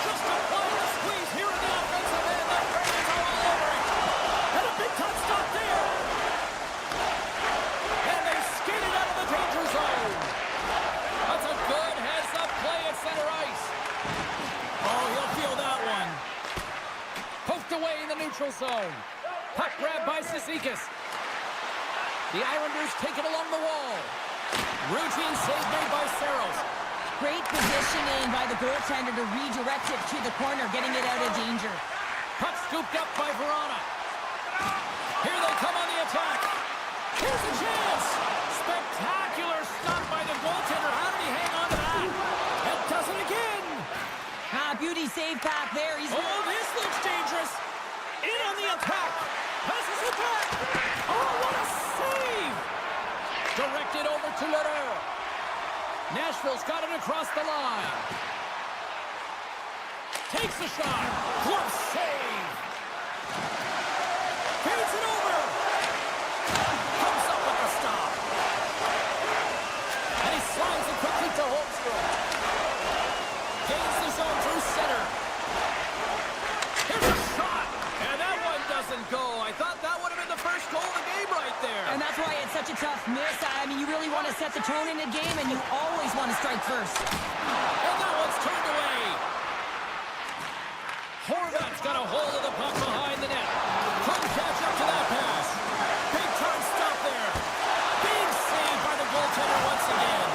Just applying the squeeze here in the offensive end. The Krakens are all over it. And a big time stop there. And they skated out of the danger zone. That's a good heads-up play at center ice. Oh, he'll feel that one. Poked away in the neutral zone. Puck grab by Cizikas. The Islanders take it along the wall. Routine save made by Saros. Great positioning by the goaltender to redirect it to the corner, getting it out of danger. Puck scooped up by Verona. Here they come on the attack. Here's a chance. Spectacular stop by the goaltender. How did he hang on to that? And does it again. Beauty save back there. Oh, this looks dangerous. In on the attack. Passes it back. Oh, what a save. Directed over to Lederer. Nashville's got it across the line. Takes the shot. Glove save. Feeds it over. Comes up with the stop. And he slides it quickly to Holmstrom. Gains the zone through center. Here's a shot. And that one doesn't go. I thought that would have been the first goal of the game right there. And that's why it's such a tough miss. I mean, you really want to set the tone in a game, and you always want to strike first. And that one's turned away. Horvat's got a hold of the puck behind the net. Couldn't catch up to that pass. Big time stop there. Big save by the goaltender once again.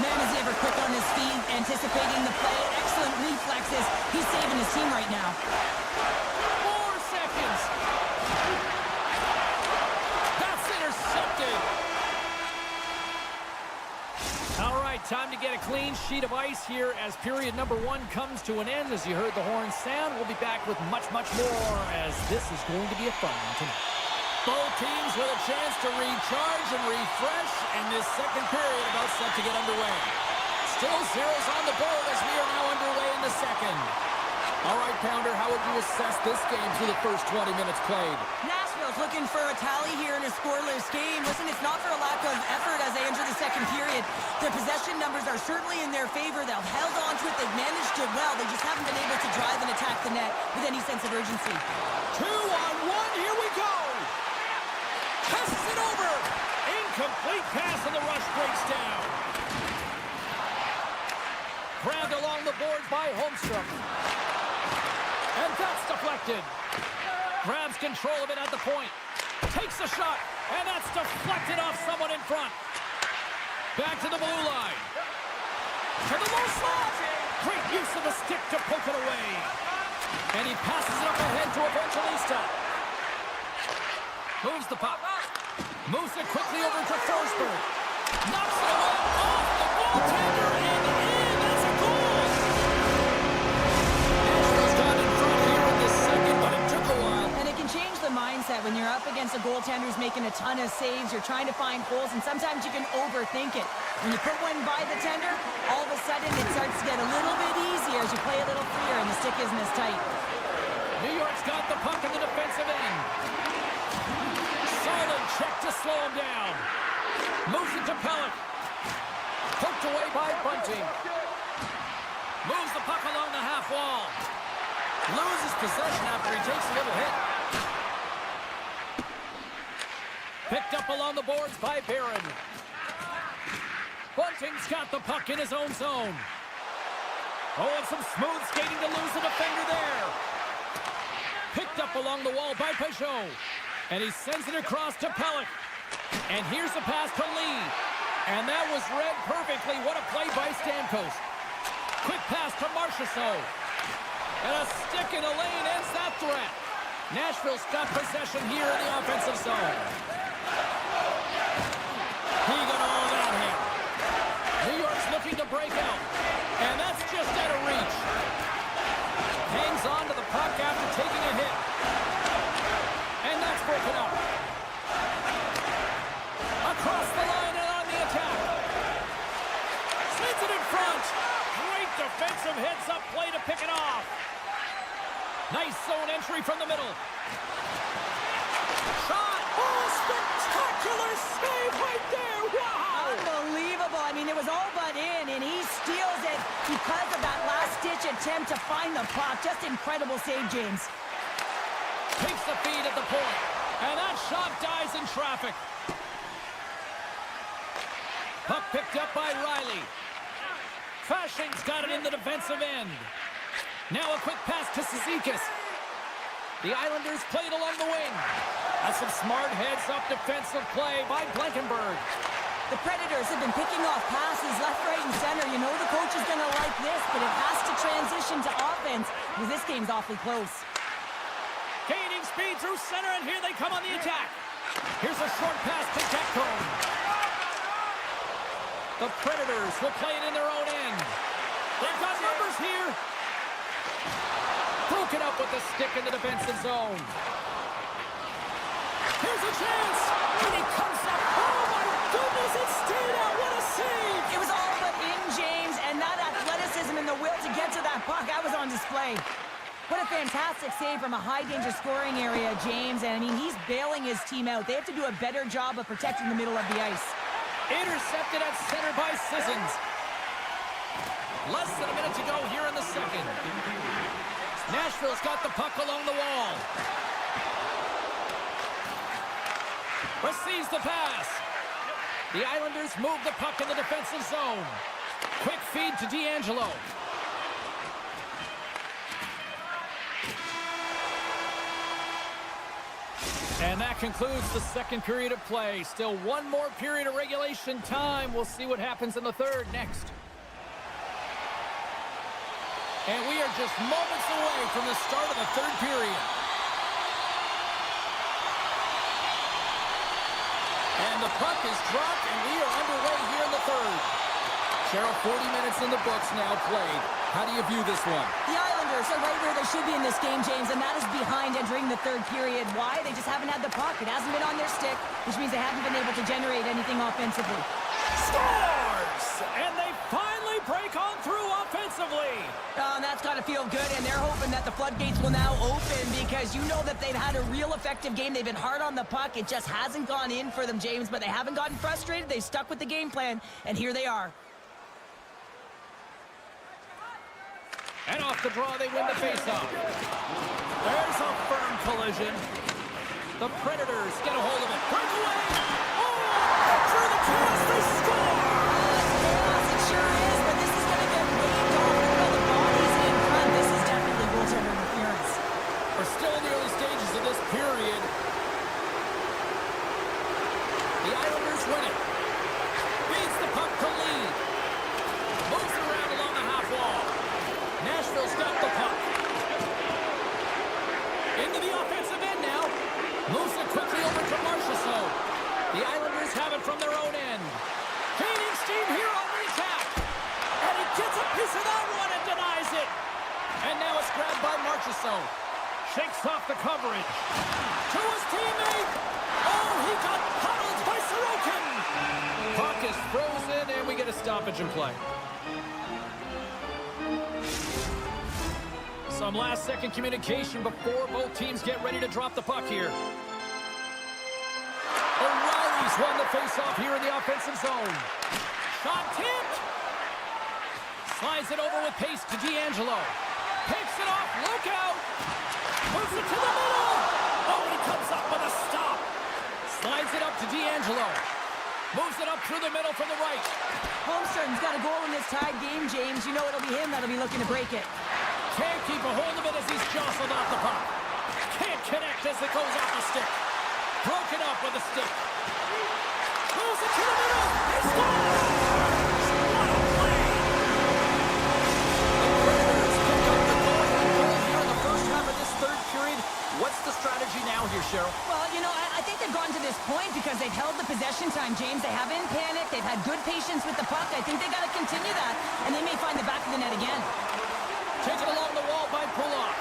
Man is ever quick on his feet, anticipating the play. Excellent reflexes. He's saving his team right now. 4 seconds. That's intercepted. All right, time to get a clean sheet of ice here as period number 1 comes to an end. As you heard the horn sound, we'll be back with much, much more as this is going to be a fun one tonight. Both teams with a chance to recharge and refresh, and this second period about set to get underway. Still zeros on the board as we are now underway in the second. All right, Pounder, how would you assess this game through the first 20 minutes played? Nashville's looking for a tally here in a scoreless game. Listen, it's not for a lack of effort as they enter the second period. Their possession numbers are certainly in their favor. They've held on to it. They've managed it well. They just haven't been able to drive and attack the net with any sense of urgency. 2-on-1, here we go. Passes it over. Incomplete pass and the rush breaks down. boards by Holmstrom. And that's deflected. Grabs control of it at the point. Takes a shot. And that's deflected off someone in front. Back to the blue line. To the low slot. Great use of the stick to poke it away. And he passes it up ahead to Evangelista. Moves the puck. Moves it quickly over to Forsberg. Knocks it away off the goaltender and in. That's a goal. Nashville's got in front here in the second, but it took a while. And it can change the mindset when you're up against a goaltender who's making a ton of saves. You're trying to find holes, and sometimes you can overthink it. When you put one by the tender, all of a sudden it starts to get a little bit easier as you play a little freer and the stick isn't as tight. New York's got the puck in the defensive end. Solid check to slow him down. Moves it to Pellick. Poked away by Bunting. Moves the puck along the half wall. Loses possession after he takes a little hit. Picked up along the boards by Barron. Bunting's got the puck in his own zone. Oh, and some smooth skating to lose the defender there. Picked up along the wall by Peugeot. And he sends it across to Pellick. And here's the pass to Lee. And that was read perfectly. What a play by Stamkos. Quick pass to Marchessault. And a stick in the lane ends that threat. Nashville's got possession here in the offensive zone. He got all that hit. New York's looking to break out. And that's just out of reach. Hangs on to the puck after taking a hit. And that's broken up. Across the line and on the attack. Sends it in front. Great defensive heads-up play to pick it off. Nice zone entry from the middle. Shot. Oh, spectacular save right there. Wow. Unbelievable. I mean, it was all but in, and he steals it because of that last-ditch attempt to find the puck. Just incredible save, James. Takes the feed at the point. And that shot dies in traffic. Puck picked up by Riley. Fashing's got it in the defensive end. Now a quick pass to Cizikas. The Islanders played along the wing. That's some smart heads-up defensive play by Blankenberg. The Predators have been picking off passes left, right, and center. You know the coach is going to like this, but it has to transition to offense because this game's awfully close. Gaining speed through center, and here they come on the attack. Here's a short pass to Jackcomb. The Predators will play it in their own end. They've got numbers here. Broken up with the stick in the defensive zone. Here's a chance. And he comes up. Oh, my goodness, it stayed out. What a save. It was all but in, James, and that athleticism and the will to get to that puck, that was on display. What a fantastic save from a high-danger scoring area, James. And, I mean, he's bailing his team out. They have to do a better job of protecting the middle of the ice. Intercepted at center by Sissons. Less than a minute to go here in the second. Nashville's got the puck along the wall. Receives the pass. The Islanders move the puck in the defensive zone. Quick feed to D'Angelo. And that concludes the second period of play. Still one more period of regulation time. We'll see what happens in the third next. And we are just moments away from the start of the third period. And the puck is dropped, and we are underway here in the third. Cheryl, 40 minutes in the books now played. How do you view this one? The Islanders are right where they should be in this game, James, and that is behind entering the third period. Why? They just haven't had the puck. It hasn't been on their stick, which means they haven't been able to generate anything offensively. Scores! And they finally break on through offensively. And that's got to feel good, and they're hoping that the floodgates will now open because you know that they've had a real effective game. They've been hard on the puck. It just hasn't gone in for them, James, but they haven't gotten frustrated. They've stuck with the game plan, and here they are. And off the draw, they win the faceoff. There's a firm collision. The Predators get a hold of it. Breakaway! Oh! Through the chaos, they score! Chaos, it sure is, but this is going to get waved off by the ball Nice grab by Marchessault. Shakes off the coverage. To his teammate. Oh, he got huddled by Sorokin. Puck is frozen, and we get a stoppage in play. Some last-second communication before both teams get ready to drop the puck here. O'Reilly's won the face-off here in the offensive zone. Shot tipped. Slides it over with pace to D'Angelo. Picks it off. Look out. Moves it to the middle. Oh, he comes up with a stop. Slides it up to D'Angelo. Moves it up through the middle from the right. Holmstrom's got a goal in this tied game, James. You know it'll be him that'll be looking to break it. Can't keep a hold of it as he's jostled off the puck. Can't connect as it goes off the stick. Broken up with a stick. Moves it to the middle. He scores! What a play! The Predators pick up the goal here in the first half of this third period. What's the strategy now here, Cheryl? Well, you know, I think they've gotten to this point because they've held the possession time, James. They haven't panicked. They've had good patience with the puck. I think they got to continue that, and they may find the back of the net again. Taken along the wall by Pulock.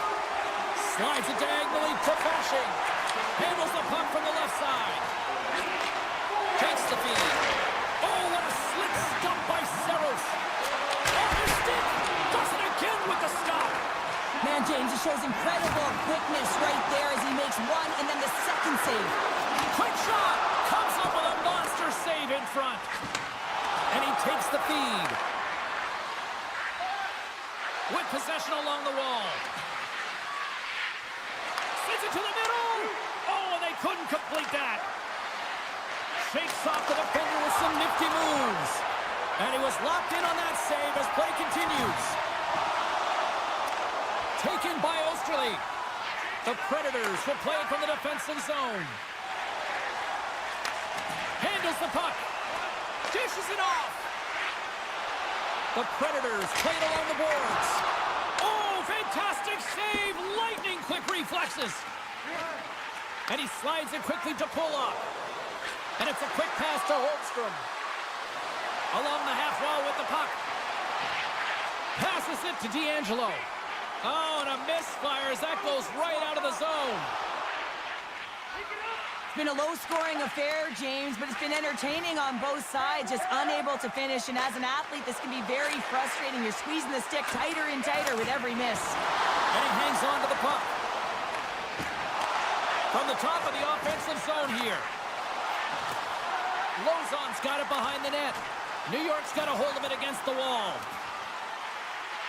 Slides it diagonally to Fasching. Handles the puck from the left side. Takes the feed. Oh, what a slick stop by Saros. Off his stick. Does it again with the stop. Man, James, it shows incredible quickness right there as he makes one and then the second save. Quick shot. Comes up with a monster save in front. And he takes the feed. With possession along the wall. Sends it to the middle. Oh, and they couldn't complete that. Shakes off the defender with some nifty moves. And he was locked in on that save as play continues. Taken by Osterley. The Predators will play it from the defensive zone. Handles the puck. Dishes it off. The Predators play it along the boards. Oh, fantastic save. Lightning quick reflexes. And he slides it quickly to Pulock. And it's a quick pass to Holmstrom. Along the half wall with the puck. Passes it to D'Angelo. Oh, and a misfire as that goes right out of the zone. It's been a low-scoring affair, James, but it's been entertaining on both sides, just unable to finish. And as an athlete, this can be very frustrating. You're squeezing the stick tighter and tighter with every miss. And he hangs on to the puck. From the top of the offensive zone here. Lauzon's got it behind the net. New York's got a hold of it against the wall.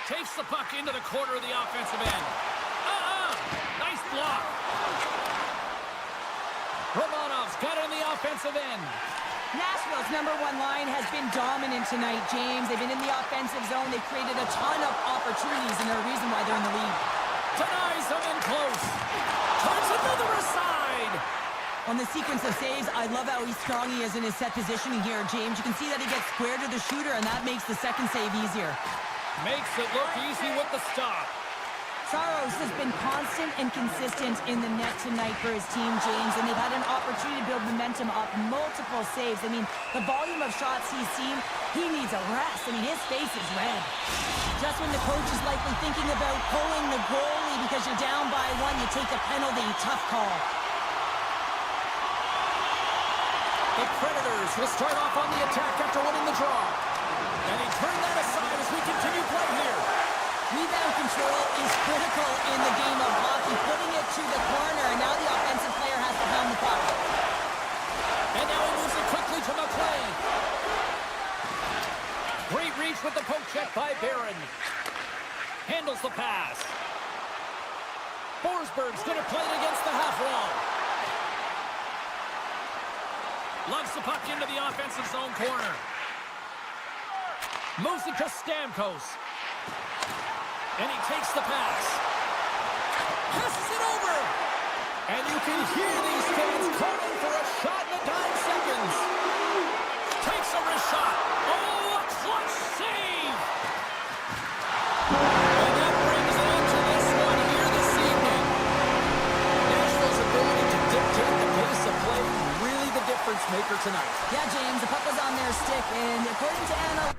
Takes the puck into the corner of the offensive end. Nice block. Romanov's got it on the offensive end. Nashville's #1 line has been dominant tonight, James. They've been in the offensive zone. They've created a ton of opportunities, and they're a reason why they're in the lead. Denies him in close. Turns another aside. On the sequence of saves, I love how strong he is in his set positioning here, James. You can see that he gets square to the shooter, and that makes the second save easier. Makes it look easy with the stop. Saros has been constant and consistent in the net tonight for his team, James, and they've had an opportunity to build momentum off multiple saves. I mean, the volume of shots he's seen, he needs a rest. I mean, his face is red. Just when the coach is likely thinking about pulling the goalie because you're down by one, you take a penalty. Tough call. The Predators will start off on the attack after winning the draw. And he turned that aside as we continue play here. Rebound control is critical in the game of hockey. Putting it to the corner, and now the offensive player has to pound the puck. And now he moves it quickly to McLean. Great reach with the poke check by Barron. Handles the pass. Forsberg's going to play it against the half wall. Lugs the puck into the offensive zone corner. Moves it to Stamkos. And he takes the pass. Passes it over. And you can hear these fans calling for a shot in the dying seconds. Takes a wrist shot. Oh, a clutch save. And that brings an end to this one here this evening. Nashville's ability to dictate the pace of play, really the difference maker tonight. Yeah, James, the puck was on their stick, and according to Anna...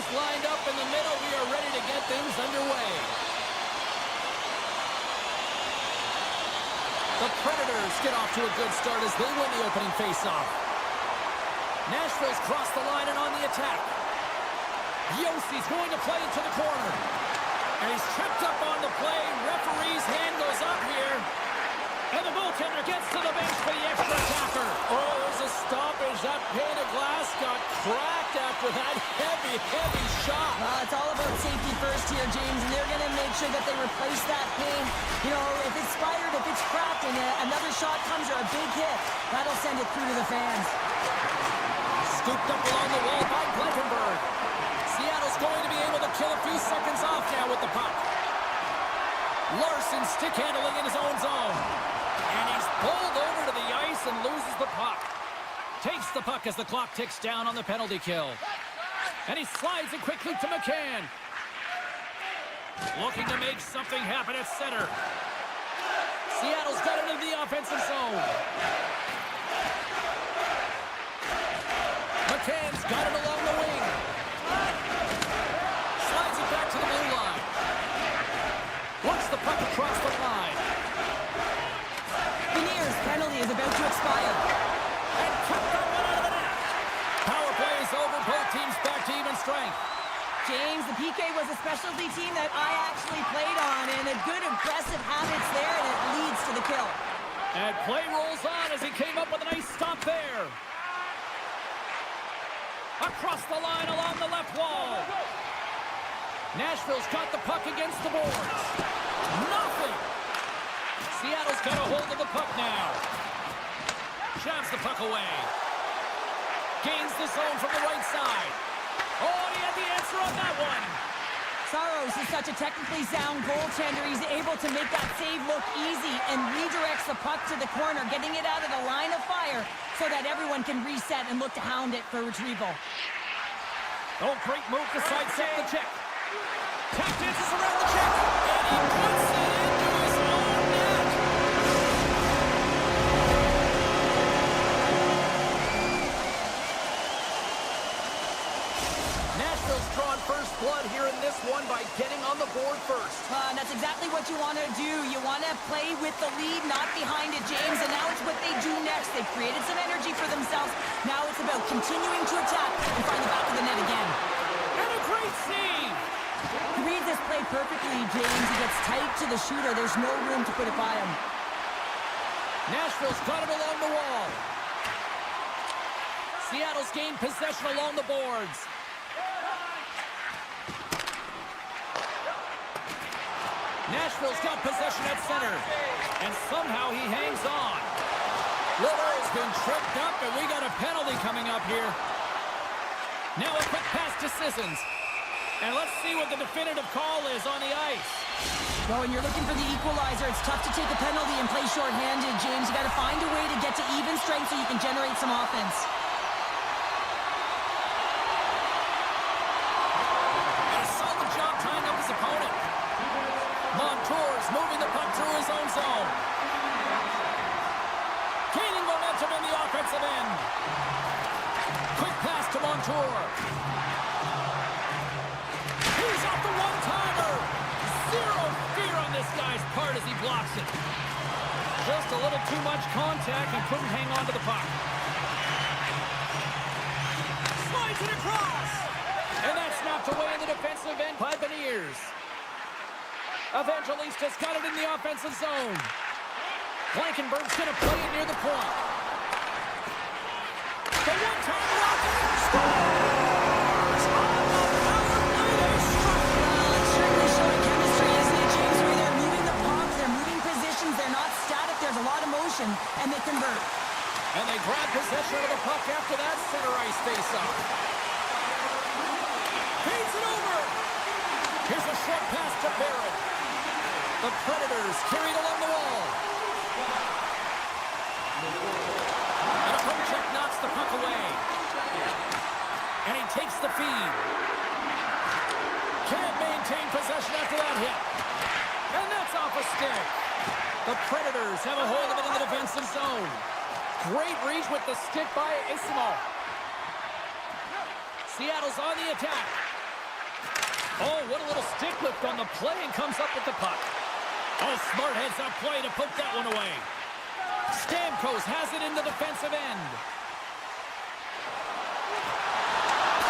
Lined up in the middle, we are ready to get things underway. The Predators get off to a good start as they win the opening faceoff. Nashville's crossed the line and on the attack. Yossi's going to play into the corner. And he's tripped up on the play. Referee's hand goes up here. And the goaltender gets to the bench for the extra attacker. Oh, there's a stoppage. That pane of glass got cracked after that heavy shot. Well, it's all about safety first here, James, and they're going to make sure that they replace that pane. You know, if it's fired, if it's cracked, and another shot comes or a big hit, that'll send it through to the fans. Scooped up along the wall by Blankenberg. Seattle's going to be able to kill a few seconds off now with the puck. Larson stick handling in his own zone. And he's pulled over to the ice and loses the puck. Takes the puck as the clock ticks down on the penalty kill. And he slides it quickly to McCann. Looking to make something happen at center. Seattle's got it into the offensive zone. McCann's got it along the wing. Slides it back to the blue line. Works the puck across the line. Beniers' penalty is about to expire. And kicked that one out of the net. Power play is over. Both teams back to even strength. James, the PK was a specialty team that I actually played on, and a good aggressive habits there, and it leads to the kill. And play rolls on as he came up with a nice stop there. Across the line along the left wall. Nashville's got the puck against the boards. Nothing. Seattle's got a hold of the puck now. Shoves the puck away. Gains the zone from the right side. Oh, he had the answer on that one. Saros is such a technically sound goaltender. He's able to make that save look easy and redirects the puck to the corner, getting it out of the line of fire so that everyone can reset and look to hound it for retrieval. Oh, great move to sidestep the check. Tap dances around the check, and he puts it into his own net. Nashville's drawn first blood here in this one by getting on the board first. That's exactly what you want to do. You want to play with the lead, not behind it, James, and now it's what they do next. They've created some energy for themselves. Now it's about continuing to attack and find the back of the net again. And a great save. He reads this play perfectly, James. He gets tight to the shooter. There's no room to put it by him. Nashville's got it along the wall. Seattle's gained possession along the boards. Nashville's got possession at center. And somehow he hangs on. Little's been tripped up, and we got a penalty coming up here. Now a quick pass to Sissons. And let's see what the definitive call is on the ice. Well, when you're looking for the equalizer, it's tough to take a penalty and play shorthanded, James. You got to find a way to get to even strength so you can generate some offense. And a solid job tying up his opponent. Montour's moving the puck through his own zone. Gaining momentum in the offensive end. Quick pass to Montour. He's blocks it. Just a little too much contact and couldn't hang on to the puck. Slides it across. And that's knocked away in the defensive end by Beniers. Evangelista's got it in the offensive zone. Blankenberg's going to play it near the point. The one-time rocket scores! On the power play, they struck. Well, it's certainly showing chemistry, isn't it, James? Where they're moving the puck, they're moving positions, they're not static, there's a lot of motion, and they convert. And they grab possession of the puck after that center ice face-off. Feeds it over. Here's a short pass to Barrett. The Predators carried along the wall. And a poke check knocks the puck away. And he takes the feed. Can't maintain possession after that hit. And that's off a stick. The Predators have a hold of it in the defensive zone. Great reach with the stick by Ismo. Seattle's on the attack. Oh, what a little stick lift on the play, and comes up with the puck. Oh, smart heads-up play to poke that one away. Stamkos has it in the defensive end.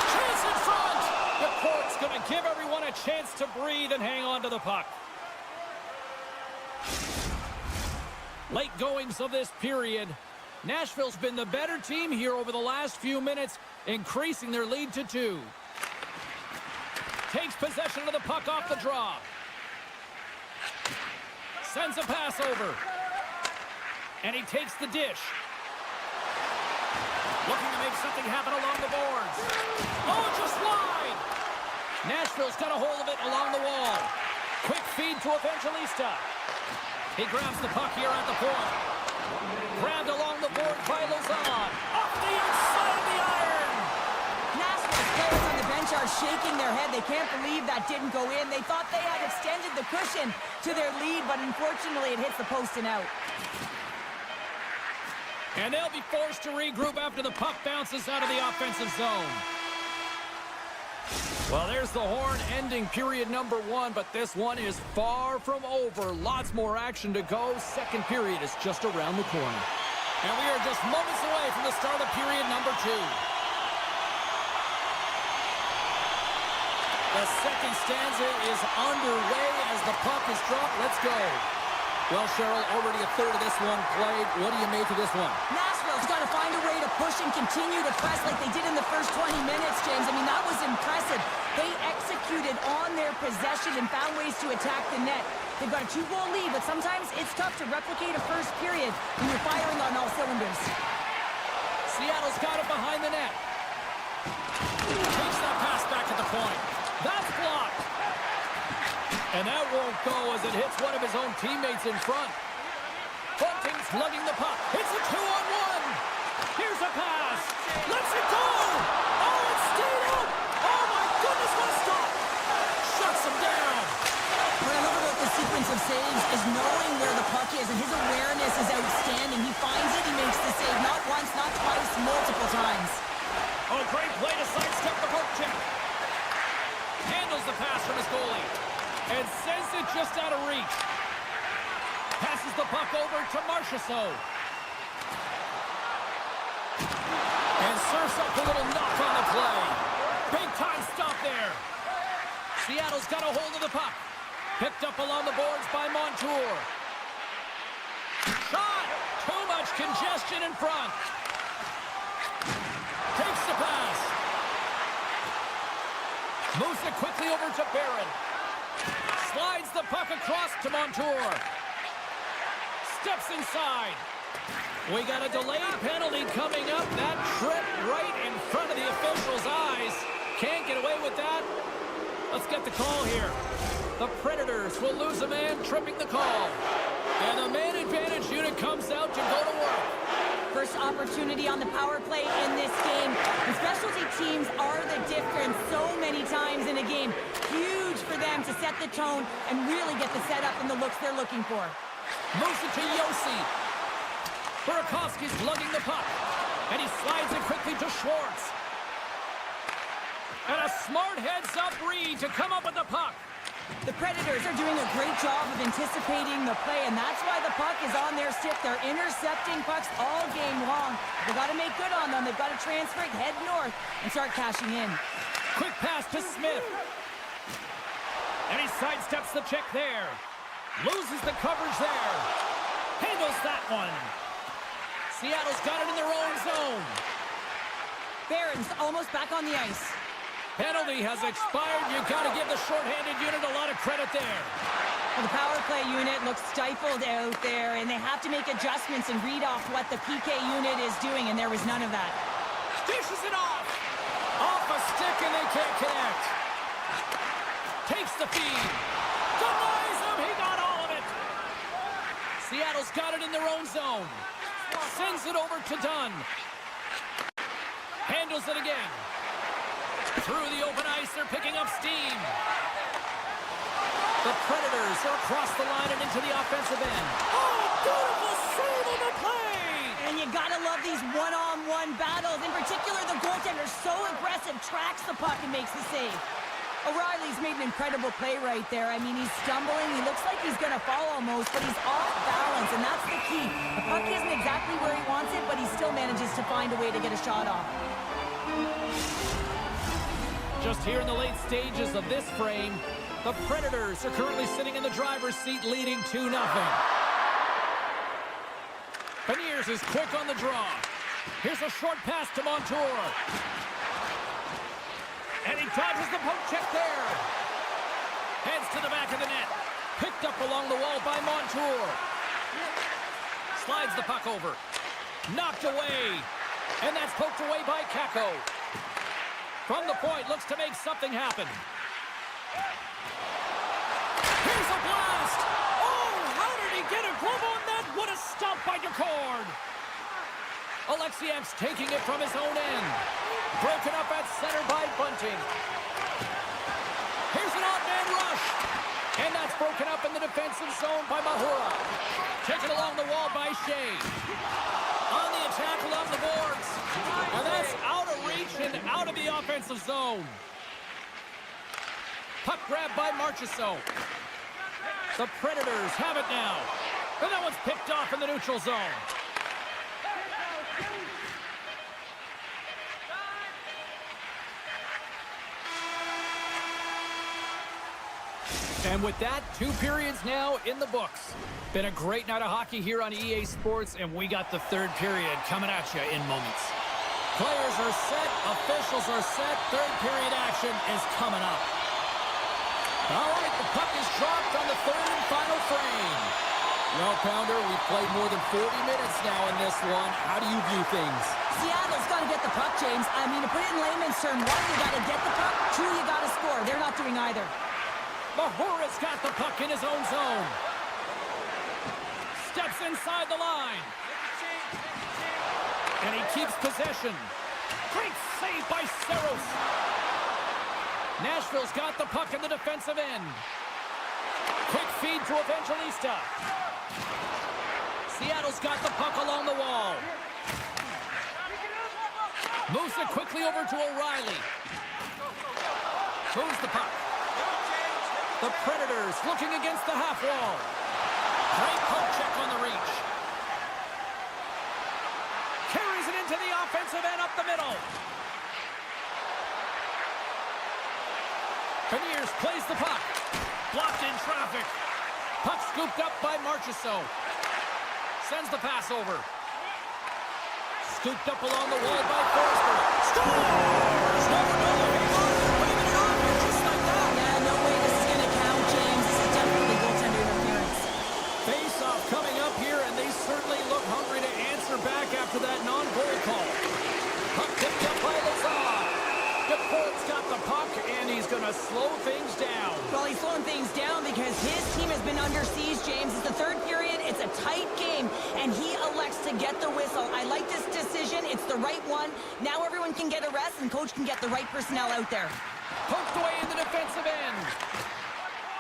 Chance in front! The court's going to give everyone a chance to breathe and hang on to the puck. Late goings of this period. Nashville's been the better team here over the last few minutes, increasing their lead to 2. Takes possession of the puck off the draw. Sends a pass over. And he takes the dish. Looking to make something happen along the boards. Oh, just wide! Nashville's got a hold of it along the wall. Quick feed to Evangelista. He grabs the puck here at the point. Grabbed along the board by Lozon. Off the inside of the iron! Nashville's players on the bench are shaking their head. They can't believe that didn't go in. They thought they had extended the cushion to their lead, but unfortunately it hits the post and out. And they'll be forced to regroup after the puck bounces out of the offensive zone. Well, there's the horn ending period number 1, but this one is far from over. Lots more action to go. Second period is just around the corner. And we are just moments away from the start of period number 2. The second stanza is underway as the puck is dropped. Let's go. Well, Cheryl, already a third of this one played. What do you make of this one? Nashville's got to find a way to push and continue to press like they did in the first 20 minutes, James. I mean, that was impressive. They executed on their possession and found ways to attack the net. They've got a 2-goal lead, but sometimes it's tough to replicate a first period when you're firing on all cylinders. Seattle's got it behind the net. Takes that pass back at the point. That's blocked. And that won't go as it hits one of his own teammates in front. Bunting's lugging the puck. It's a 2-on-1. Here's a pass. Lets it go. Oh, it stayed up. Oh, my goodness, what a stop. Shuts him down. What I love about this sequence of saves is knowing where the puck is, and his awareness is outstanding. He finds it, he makes the save not once, not twice, multiple times. Oh, great play to sidestep the poke check. Handles the pass from his goalie. And sends it just out of reach. Passes the puck over to Marchessault. And serves up a little knock on the play. Big time stop there. Seattle's got a hold of the puck. Picked up along the boards by Montour. Shot! Too much congestion in front. Takes the pass. Moves it quickly over to Barron. Slides the puck across to Montour. Steps inside. We got a delayed penalty coming up. That trip right in front of the official's eyes. Can't get away with that. Let's get the call here. The Predators will lose a man tripping the call. And the man advantage unit comes out to go to work. First opportunity on the power play in this game. And specialty teams are the difference so many times in a game. Huge for them to set the tone and really get the setup and the looks they're looking for. Moves it to Yossi. Burakovsky's lugging the puck. And he slides it quickly to Schwartz. And a smart heads-up read to come up with the puck. The Predators are doing a great job of anticipating the play, and that's why the puck is on their stick. They're intercepting pucks all game long. They've got to make good on them. They've got to transfer it, head north, and start cashing in. Quick pass to Smith. And he sidesteps the check there. Loses the coverage there. Handles that one. Seattle's got it in their own zone. Barron's almost back on the ice. Penalty has expired. You've got to give the shorthanded unit a lot of credit there. Well, the power play unit looks stifled out there, and they have to make adjustments and read off what the PK unit is doing, and there was none of that. Dishes it off. Off a stick, and they can't connect. Takes the feed. Denies him. He got all of it. Seattle's got it in their own zone. Sends it over to Dunn. Handles it again. Through the open ice, they're picking up steam. The Predators are across the line and into the offensive end. Oh, beautiful save on the play! And you gotta love these one-on-one battles. In particular, the goaltender, so aggressive, tracks the puck and makes the save. O'Reilly's made an incredible play right there. I mean, he's stumbling. He looks like he's gonna fall almost, but he's off balance, and that's the key. The puck isn't exactly where he wants it, but he still manages to find a way to get a shot off. Just here in the late stages of this frame, the Predators are currently sitting in the driver's seat, leading 2-0. Beniers is quick on the draw. Here's a short pass to Montour. And he dodges the poke check there. Heads to the back of the net. Picked up along the wall by Montour. Slides the puck over. Knocked away. And that's poked away by Kako. From the point, looks to make something happen. Here's a blast! Oh, how did he get a glove on that? What a stop by Decord! Alexiev's taking it from his own end. Broken up at center by Bunting. Here's an odd man rush. And that's broken up in the defensive zone by Mahura. Taken along the wall by Shea. On the attack along the boards. And that's out of reach and out of the offensive zone. Puck grab by Marchessault. The Predators have it now. And that one's picked off in the neutral zone. And with that, 2 periods now in the books. Been a great night of hockey here on EA Sports, and we got the 3rd period coming at you in moments. Players are set, officials are set, 3rd period action is coming up. All right, the puck is dropped on the 3rd and final frame. Well, Pounder, we've played more than 40 minutes now in this one. How do you view things? Seattle's got to get the puck, James. I mean, to put it in layman's terms, 1, you got to get the puck, 2, you got to score. They're not doing either. Mahura's got the puck in his own zone. Steps inside the line. And he keeps possession. Great save by Saros. Nashville's got the puck in the defensive end. Quick feed to Evangelista. Seattle's got the puck along the wall. Moves it quickly over to O'Reilly. Moves the puck. The Predators looking against the half wall. Great poke check on the reach. Carries it into the offensive end up the middle. Beniers plays the puck. Blocked in traffic. Puck scooped up by Marchessault. Sends the pass over. Scooped up along the wall by Forster. Scores! No, waving it off here just like that. Yeah, no way this is going to count, James. This is definitely goaltender interference. Face-off coming up here, and they certainly look hungry to answer back after that non-goal call. Puck picked up by Lazar. Deport's got the puck, and he's going to slow things down. Well, he's slowing things down because his team has been under siege, James. It's the 3rd period. It's a tight game, and he elects to get the whistle. I like this decision. It's the right one. Now everyone can get a rest, and coach can get the right personnel out there. Poked away in the defensive end.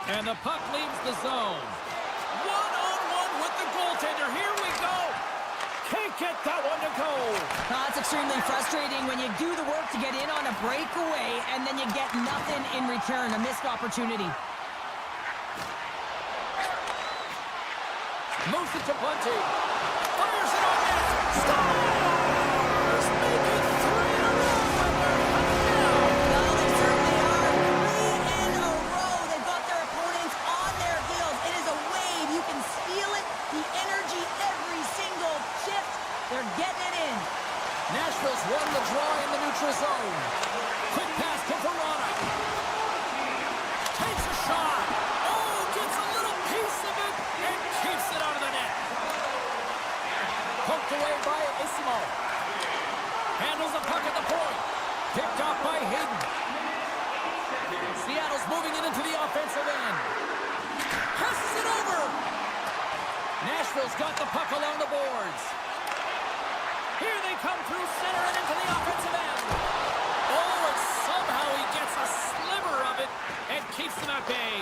And the puck leaves the zone. One-on-one with the goaltender. Here we go. Can't get that one to go. It's extremely frustrating when you do the work to get in on a breakaway, and then you get nothing in return, a missed opportunity. Moves it to Bunty. Fires it on net. Stars! Make it 3 in a row, and they're coming down. Well, they certainly are. 3 in a row. They've got their opponents on their heels. It is a wave. You can feel it. The energy every single shift. They're getting it in. Nashville's won the draw in the neutral zone. Quick pass to Verona. Takes a shot. Oh, gets a little piece of it and keeps it out of the net. Poked away by Isimo. Handles the puck at the point. Picked up by Hayden. Seattle's moving it into the offensive end. Passes it over. Nashville's got the puck along the boards. Here they come through center and into the offensive end. Oh, and somehow he gets a sliver of it And keeps them at bay.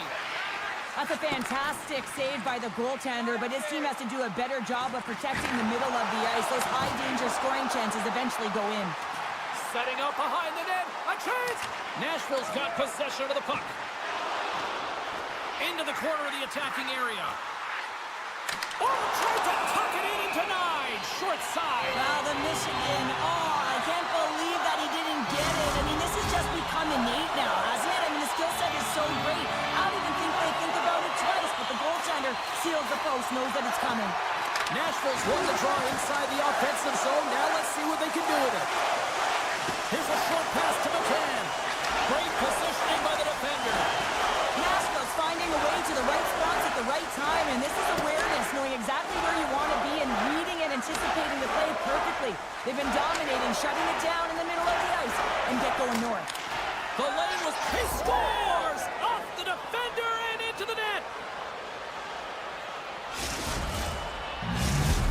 That's a fantastic save by the goaltender, but his team has to do a better job of protecting the middle of the ice. Those high-danger scoring chances eventually go in. Setting up behind the net. A chance. Nashville's got possession of the puck. Into the corner of the attacking area. Oh, tried to tuck it in and denied. Short side. Wow, the Michigan. Oh, I can't believe that he didn't get it. I mean, this has just become innate now, hasn't it? I mean, the skill set is so great. I don't even think they think about it twice, but the goaltender seals the post, knows that it's coming. Nashville's won the draw inside the offensive zone. Now let's see what they can do with it. Here's a short pass to McCann. Great positioning by the defender. Nashville's finding a way to the right spots at the right time, and this is awareness, knowing exactly where you want to be and reading and anticipating the play perfectly. They've been dominating, shutting it down in the middle of the ice, and get going north. The lane was... He scores! Off the defender and into the net!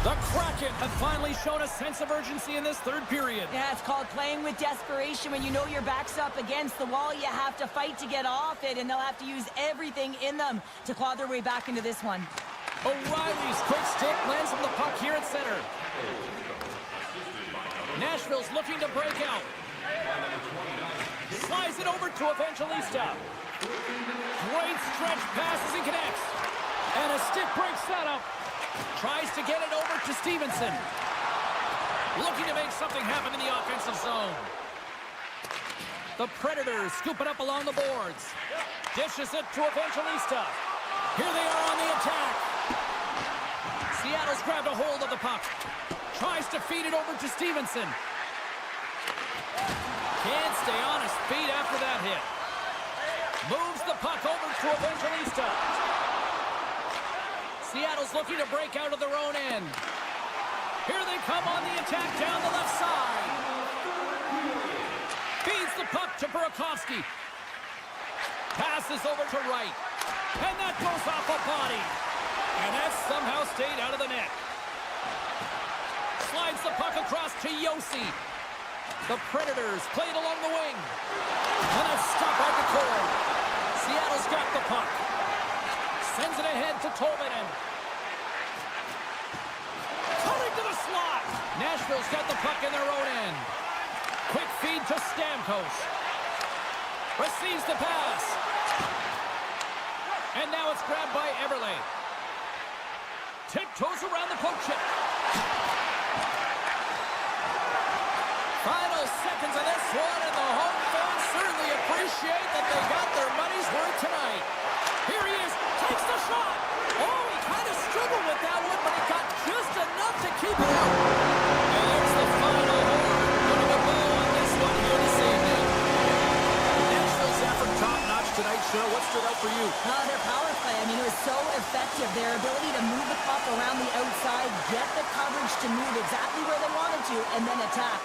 The Kraken have finally shown a sense of urgency in this third period. Yeah, it's called playing with desperation. When you know your back's up against the wall, you have to fight to get off it, and they'll have to use everything in them to claw their way back into this one. O'Reilly's quick stick lands on the puck here at center. Nashville's looking to break out. Slides it over to Evangelista. Great stretch pass as he connects. And a stick break setup. Tries to get it over to Stevenson. Looking to make something happen in the offensive zone. The Predators scoop it up along the boards. Dishes it to Evangelista. Here they are on the attack. Seattle's grabbed a hold of the puck. Tries to feed it over to Stevenson. Can't stay on his feet after that hit. Moves the puck over to Evangelista. Seattle's looking to break out of their own end. Here they come on the attack down the left side. Feeds the puck to Burakovsky. Passes over to right. And that goes off a body. And that somehow stayed out of the net. Slides the puck across to Yossi. The Predators played along the wing. And a stop by the cord. Seattle's got the puck. Sends it ahead to Tolvanen. Coming to the slot. Nashville's got the puck in their own end. Quick feed to Stamkos. Receives the pass. And now it's grabbed by Everly. Tiptoes around the poke check. Final seconds of this one, and the home fans certainly appreciate that they got their money's worth tonight. Here he is, takes the shot. Oh, he kind of struggled with that one, but he got just enough to keep it out. And there's the final horn, putting a bow on this one here this evening. Nashville's effort top-notch tonight, Shin. What stood out for you? Their power play, I mean, it was so effective. Their ability to move the puck around the outside, get the coverage to move exactly where they wanted to, and then attack.